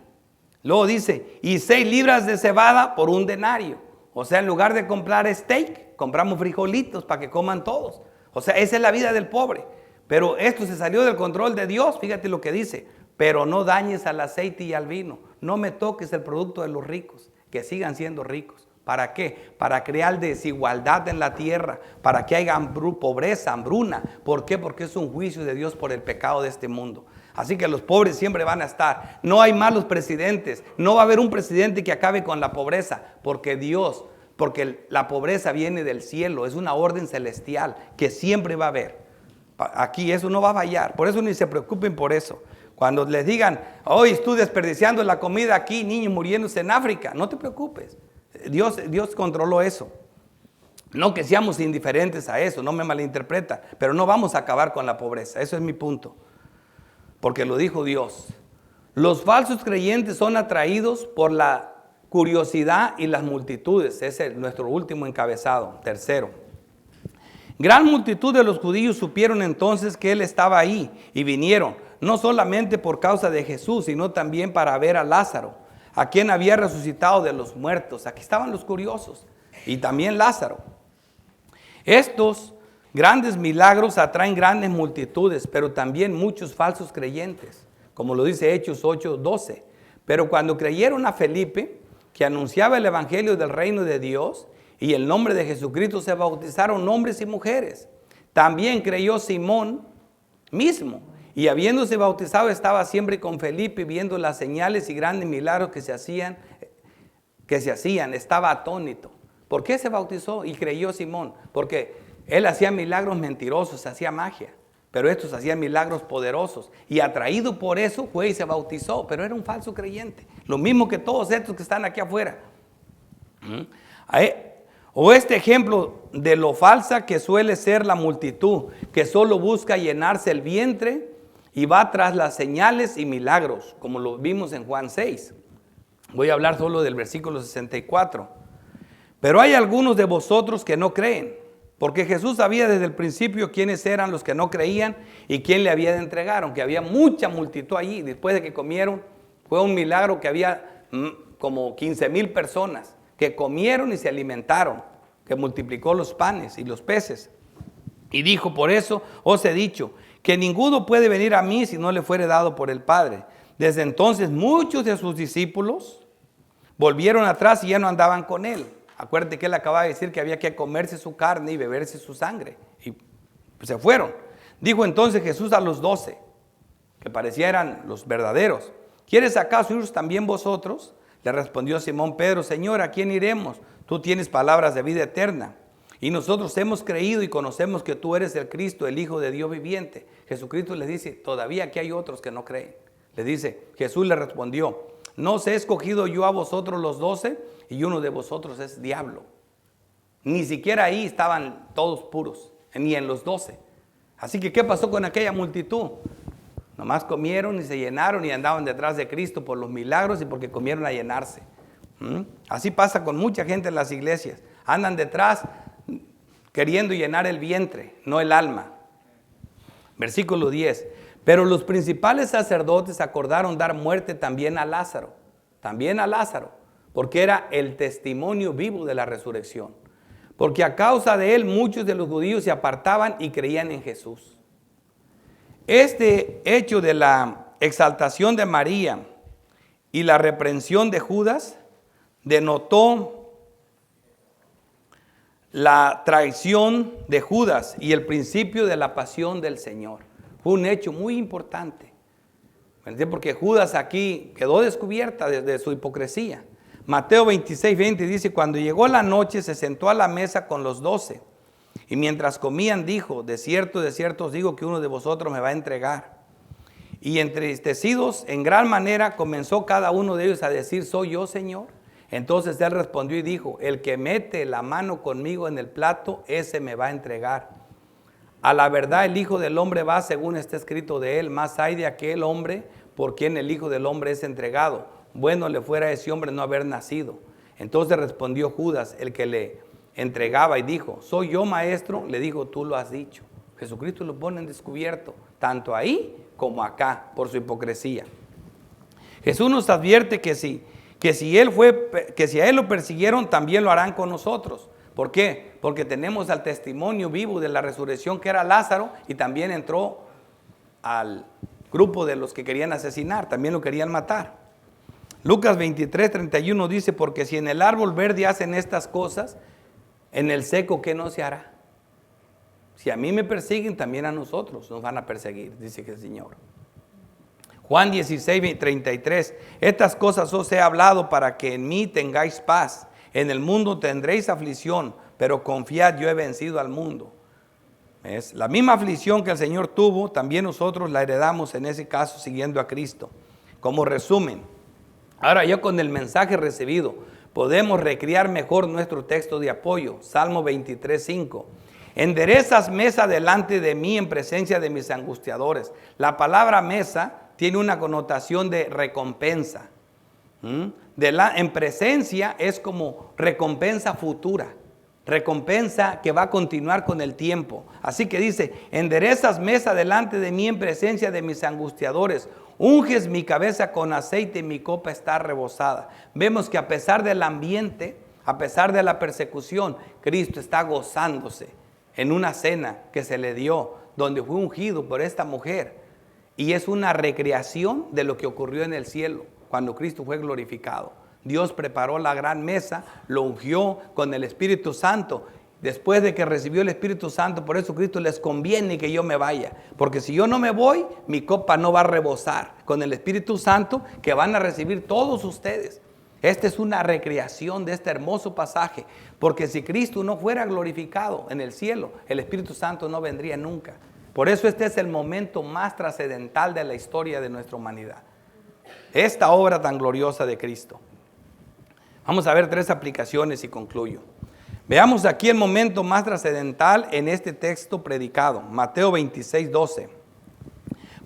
S1: Luego dice, y 6 libras de cebada por 1 denario. O sea, en lugar de comprar steak, compramos frijolitos para que coman todos. O sea, esa es la vida del pobre. Pero esto se salió del control de Dios. Fíjate lo que dice. Pero no dañes al aceite y al vino. No me toques el producto de los ricos. Que sigan siendo ricos. ¿Para qué? Para crear desigualdad en la tierra. Para que haya pobreza, hambruna. ¿Por qué? Porque es un juicio de Dios por el pecado de este mundo. Así que los pobres siempre van a estar. No hay malos presidentes. No va a haber un presidente que acabe con la pobreza. Porque la pobreza viene del cielo. Es una orden celestial que siempre va a haber. Aquí eso no va a fallar. Por eso ni se preocupen por eso. Cuando les digan, hoy estoy desperdiciando la comida aquí, niños muriéndose en África. No te preocupes. Dios controló eso. No que seamos indiferentes a eso, no me malinterpreta. Pero no vamos a acabar con la pobreza. Eso es mi punto. Porque lo dijo Dios. Los falsos creyentes son atraídos por la curiosidad y las multitudes. Ese es nuestro último encabezado. Tercero. Gran multitud de los judíos supieron entonces que él estaba ahí y vinieron, no solamente por causa de Jesús, sino también para ver a Lázaro, a quien había resucitado de los muertos. Aquí estaban los curiosos y también Lázaro. Estos grandes milagros atraen grandes multitudes, pero también muchos falsos creyentes, como lo dice Hechos 8:12. Pero cuando creyeron a Felipe, que anunciaba el evangelio del reino de Dios, y el nombre de Jesucristo, se bautizaron hombres y mujeres. También creyó Simón mismo, y habiéndose bautizado estaba siempre con Felipe, viendo las señales y grandes milagros que se hacían, estaba atónito. ¿Por qué se bautizó y creyó Simón? Porque él hacía milagros mentirosos, hacía magia, pero estos hacían milagros poderosos, y atraído por eso fue y se bautizó, pero era un falso creyente, lo mismo que todos estos que están aquí afuera. O este ejemplo de lo falsa que suele ser la multitud, que solo busca llenarse el vientre y va tras las señales y milagros, como lo vimos en Juan 6. Voy a hablar solo del versículo 64. Pero hay algunos de vosotros que no creen, porque Jesús sabía desde el principio quiénes eran los que no creían y quién le había de entregar, aunque había mucha multitud allí. Después de que comieron, fue un milagro que había como 15,000 personas que comieron y se alimentaron, que multiplicó los panes y los peces. Y dijo, por eso os he dicho, que ninguno puede venir a mí si no le fuere dado por el Padre. Desde entonces muchos de sus discípulos volvieron atrás y ya no andaban con él. Acuérdate que él acababa de decir que había que comerse su carne y beberse su sangre. Y se fueron. Dijo entonces Jesús a los 12, que parecían eran los verdaderos, ¿quieres acaso ir también vosotros? Le respondió Simón Pedro, Señor, ¿a quién iremos? Tú tienes palabras de vida eterna. Y nosotros hemos creído y conocemos que tú eres el Cristo, el Hijo de Dios viviente. Jesucristo les dice, todavía aquí hay otros que no creen. Les dice, Jesús le respondió, ¿no os he escogido yo a vosotros los 12? Y uno de vosotros es diablo. Ni siquiera ahí estaban todos puros, ni en los 12. Así que, ¿qué pasó con aquella multitud? Nomás comieron y se llenaron y andaban detrás de Cristo por los milagros y porque comieron a llenarse. Así pasa con mucha gente en las iglesias. Andan detrás queriendo llenar el vientre, no el alma. Versículo 10. Pero los principales sacerdotes acordaron dar muerte también a Lázaro, porque era el testimonio vivo de la resurrección. Porque a causa de él muchos de los judíos se apartaban y creían en Jesús. Este hecho de la exaltación de María y la reprensión de Judas denotó la traición de Judas y el principio de la pasión del Señor. Fue un hecho muy importante, porque Judas aquí quedó descubierta de su hipocresía. Mateo 26:20 dice: cuando llegó la noche se sentó a la mesa con los 12 y mientras comían dijo: de cierto os digo que uno de vosotros me va a entregar. Y entristecidos en gran manera comenzó cada uno de ellos a decir: ¿soy yo, Señor? Entonces él respondió y dijo: el que mete la mano conmigo en el plato, ese me va a entregar. A la verdad el Hijo del Hombre va según está escrito de él, más hay de aquel hombre por quien el Hijo del Hombre es entregado. Bueno le fuera a ese hombre no haber nacido. Entonces respondió Judas, el que le entregaba, y dijo: ¿soy yo, maestro? Le dijo: tú lo has dicho. Jesucristo lo pone en descubierto, tanto ahí como acá, por su hipocresía. Jesús nos advierte que si a él lo persiguieron, también lo harán con nosotros. ¿Por qué? Porque tenemos al testimonio vivo de la resurrección, que era Lázaro, y también entró al grupo de los que querían asesinar, también lo querían matar. Lucas 23:31 dice: porque si en el árbol verde hacen estas cosas, en el seco, ¿qué no se hará? Si a mí me persiguen, también a nosotros nos van a perseguir, dice el Señor. Juan 16:33: estas cosas os he hablado para que en mí tengáis paz. En el mundo tendréis aflicción, pero confiad, yo he vencido al mundo. ¿Ves? La misma aflicción que el Señor tuvo, también nosotros la heredamos en ese caso siguiendo a Cristo. Como resumen, ahora ya con el mensaje recibido, podemos recrear mejor nuestro texto de apoyo. Salmo 23:5. Enderezas mesa delante de mí en presencia de mis angustiadores. La palabra mesa tiene una connotación de recompensa. En presencia es como recompensa futura, recompensa que va a continuar con el tiempo. Así que dice: enderezas mesa delante de mí en presencia de mis angustiadores, unges mi cabeza con aceite y mi copa está rebosada. Vemos que a pesar del ambiente, a pesar de la persecución, Cristo está gozándose en una cena que se le dio, donde fue ungido por esta mujer, y es una recreación de lo que ocurrió en el cielo cuando Cristo fue glorificado. Dios preparó la gran mesa, lo ungió con el Espíritu Santo. Después de que recibió el Espíritu Santo, por eso Cristo les conviene que yo me vaya. Porque si yo no me voy, mi copa no va a rebosar con el Espíritu Santo que van a recibir todos ustedes. Esta es una recreación de este hermoso pasaje. Porque si Cristo no fuera glorificado en el cielo, el Espíritu Santo no vendría nunca. Por eso este es el momento más trascendental de la historia de nuestra humanidad. Esta obra tan gloriosa de Cristo. Vamos a ver 3 aplicaciones y concluyo. Veamos aquí el momento más trascendental en este texto predicado. Mateo 26:12.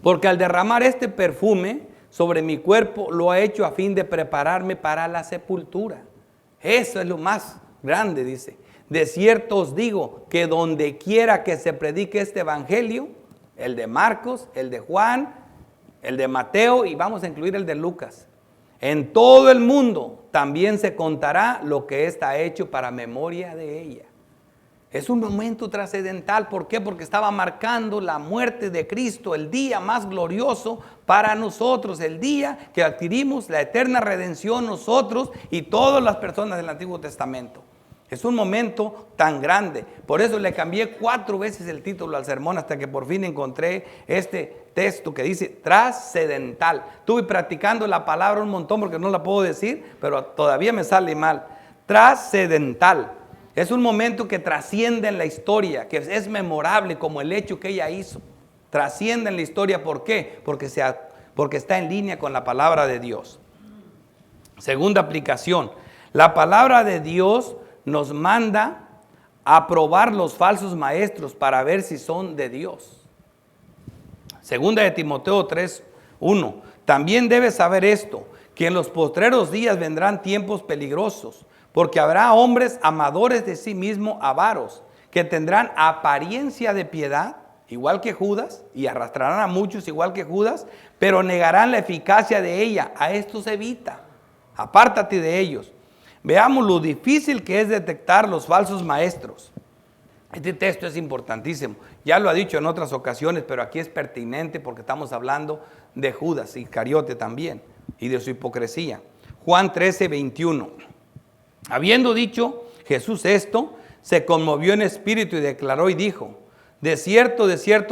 S1: Porque al derramar este perfume sobre mi cuerpo, lo ha hecho a fin de prepararme para la sepultura. Eso es lo más grande, dice. De cierto os digo que donde quiera que se predique este evangelio, el de Marcos, el de Juan, el de Mateo y vamos a incluir el de Lucas, en todo el mundo también se contará lo que está hecho para memoria de ella. Es un momento trascendental. ¿Por qué? Porque estaba marcando la muerte de Cristo, el día más glorioso para nosotros, el día que adquirimos la eterna redención nosotros y todas las personas del Antiguo Testamento. Es un momento tan grande. Por eso le cambié 4 veces el título al sermón hasta que por fin encontré este texto que dice trascendental. Estuve practicando la palabra un montón porque no la puedo decir, pero todavía me sale mal. Trascendental. Es un momento que trasciende en la historia, que es memorable como el hecho que ella hizo. Trasciende en la historia. ¿Por qué? Porque está en línea con la palabra de Dios. Segunda aplicación. La palabra de Dios nos manda a probar los falsos maestros para ver si son de Dios. Segunda de Timoteo 3:1. También debes saber esto, que en los postreros días vendrán tiempos peligrosos, porque habrá hombres amadores de sí mismos, avaros, que tendrán apariencia de piedad, igual que Judas, y arrastrarán a muchos igual que Judas, pero negarán la eficacia de ella. A estos evita, apártate de ellos. Veamos lo difícil que es detectar los falsos maestros. Este texto es importantísimo. Ya lo ha dicho en otras ocasiones, pero aquí es pertinente porque estamos hablando de Judas Iscariote también y de su hipocresía. Juan 13:21. Habiendo dicho Jesús esto, se conmovió en espíritu y declaró y dijo: de cierto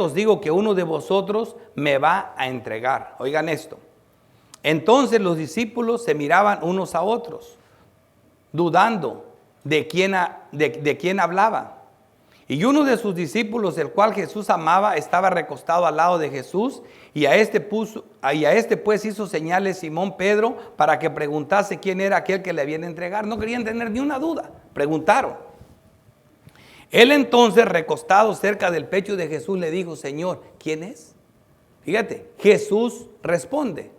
S1: os digo que uno de vosotros me va a entregar. Oigan esto. Entonces los discípulos se miraban unos a otros, dudando de quién hablaba. Y uno de sus discípulos, el cual Jesús amaba, estaba recostado al lado de Jesús, y a este pues hizo señales Simón Pedro para que preguntase quién era aquel que le había de entregar. No querían tener ni una duda, preguntaron. Él entonces, recostado cerca del pecho de Jesús, le dijo: Señor, ¿quién es? Fíjate, Jesús responde: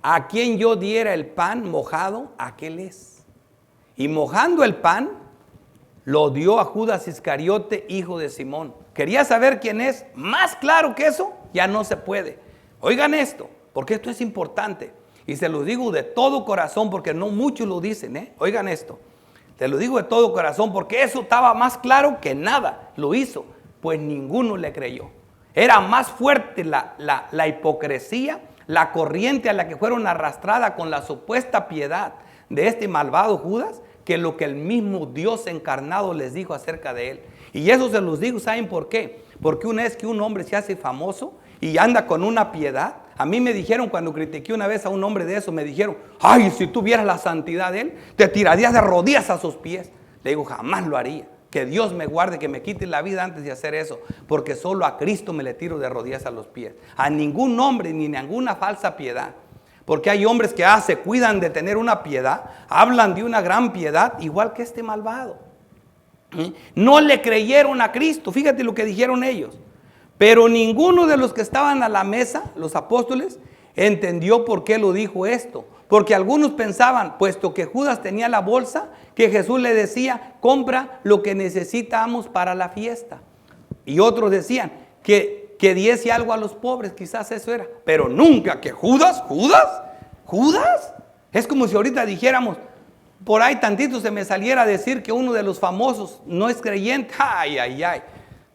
S1: a quien yo diera el pan mojado, aquel es. Y mojando el pan, lo dio a Judas Iscariote, hijo de Simón. ¿Quería saber quién es? Más claro que eso, ya no se puede. Oigan esto, porque esto es importante. Y se lo digo de todo corazón, porque no muchos lo dicen, Oigan esto. Te lo digo de todo corazón, porque eso estaba más claro que nada. Lo hizo, pues ninguno le creyó. Era más fuerte la hipocresía, la corriente a la que fueron arrastradas con la supuesta piedad de este malvado Judas, que lo que el mismo Dios encarnado les dijo acerca de él. Y eso se los digo, ¿saben por qué? Porque una vez que un hombre se hace famoso y anda con una piedad. A mí me dijeron, cuando critiqué una vez a un hombre de eso, me dijeron: ay, si tú vieras la santidad de él, te tirarías de rodillas a sus pies. Le digo: jamás lo haría. Que Dios me guarde, que me quite la vida antes de hacer eso, porque solo a Cristo me le tiro de rodillas a los pies. A ningún hombre ni ninguna falsa piedad. Porque hay hombres que se cuidan de tener una piedad, hablan de una gran piedad, igual que este malvado. No le creyeron a Cristo. Fíjate lo que dijeron ellos. Pero ninguno de los que estaban a la mesa, los apóstoles, entendió por qué lo dijo esto. Porque algunos pensaban, puesto que Judas tenía la bolsa, que Jesús le decía: compra lo que necesitamos para la fiesta. Y otros decían que diese algo a los pobres, quizás eso era. Pero nunca que Judas. Es como si ahorita dijéramos, por ahí tantito se me saliera a decir que uno de los famosos no es creyente. Ay.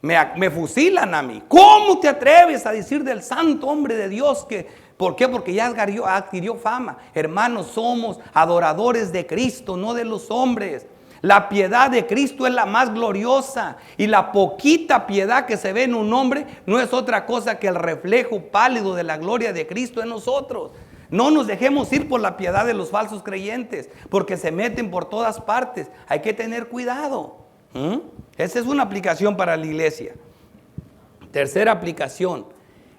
S1: Me fusilan a mí. ¿Cómo te atreves a decir del santo hombre de Dios que? ¿Por qué? Porque ya adquirió fama. Hermanos, somos adoradores de Cristo, no de los hombres. La piedad de Cristo es la más gloriosa, y la poquita piedad que se ve en un hombre no es otra cosa que el reflejo pálido de la gloria de Cristo en nosotros. No nos dejemos ir por la piedad de los falsos creyentes, porque se meten por todas partes. Hay que tener cuidado. Esa es una aplicación para la iglesia. Tercera aplicación: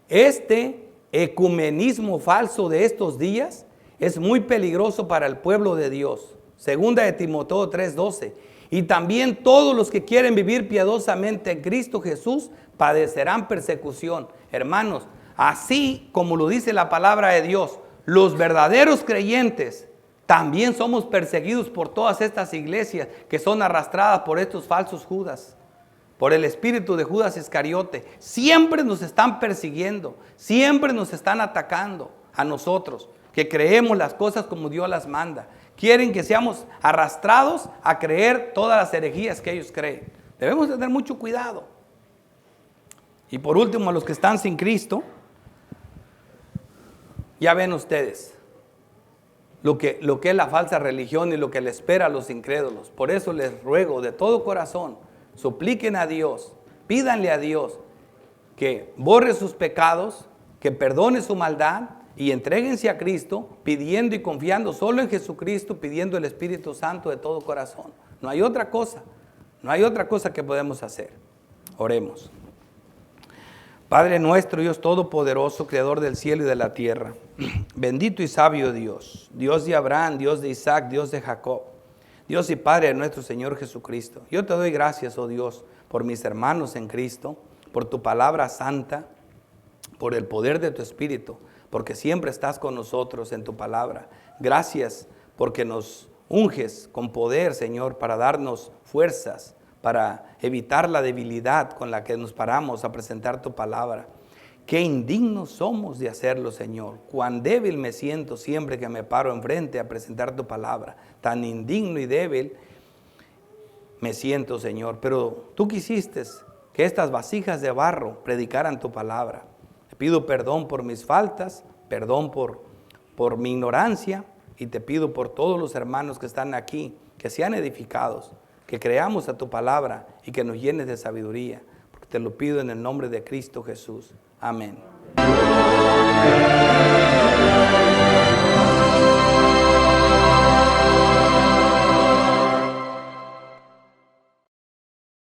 S1: este ecumenismo falso de estos días es muy peligroso para el pueblo de Dios. Segunda de Timoteo 3:12. Y también todos los que quieren vivir piadosamente en Cristo Jesús padecerán persecución. Hermanos, así como lo dice la palabra de Dios, los verdaderos creyentes también somos perseguidos por todas estas iglesias que son arrastradas por estos falsos Judas, por el espíritu de Judas Iscariote. Siempre nos están persiguiendo, siempre nos están atacando a nosotros, que creemos las cosas como Dios las manda. Quieren que seamos arrastrados a creer todas las herejías que ellos creen. Debemos tener mucho cuidado. Y por último, a los que están sin Cristo, ya ven ustedes lo que es la falsa religión y lo que le espera a los incrédulos. Por eso les ruego de todo corazón, supliquen a Dios, pídanle a Dios que borre sus pecados, que perdone su maldad, y entréguense a Cristo, pidiendo y confiando solo en Jesucristo, pidiendo el Espíritu Santo de todo corazón. No hay otra cosa que podemos hacer. Oremos. Padre nuestro, Dios todopoderoso, creador del cielo y de la tierra, bendito y sabio Dios, Dios de Abraham, Dios de Isaac, Dios de Jacob, Dios y Padre de nuestro Señor Jesucristo, yo te doy gracias, oh Dios, por mis hermanos en Cristo, por tu palabra santa, por el poder de tu Espíritu, porque siempre estás con nosotros en tu palabra. Gracias porque nos unges con poder, Señor, para darnos fuerzas, para evitar la debilidad con la que nos paramos a presentar tu palabra. Qué indignos somos de hacerlo, Señor. Cuán débil me siento siempre que me paro enfrente a presentar tu palabra. Tan indigno y débil me siento, Señor. Pero tú quisiste que estas vasijas de barro predicaran tu palabra. Te pido perdón por mis faltas, perdón por mi ignorancia, y te pido por todos los hermanos que están aquí, que sean edificados, que creamos a tu palabra y que nos llenes de sabiduría. Porque te lo pido en el nombre de Cristo Jesús. Amén.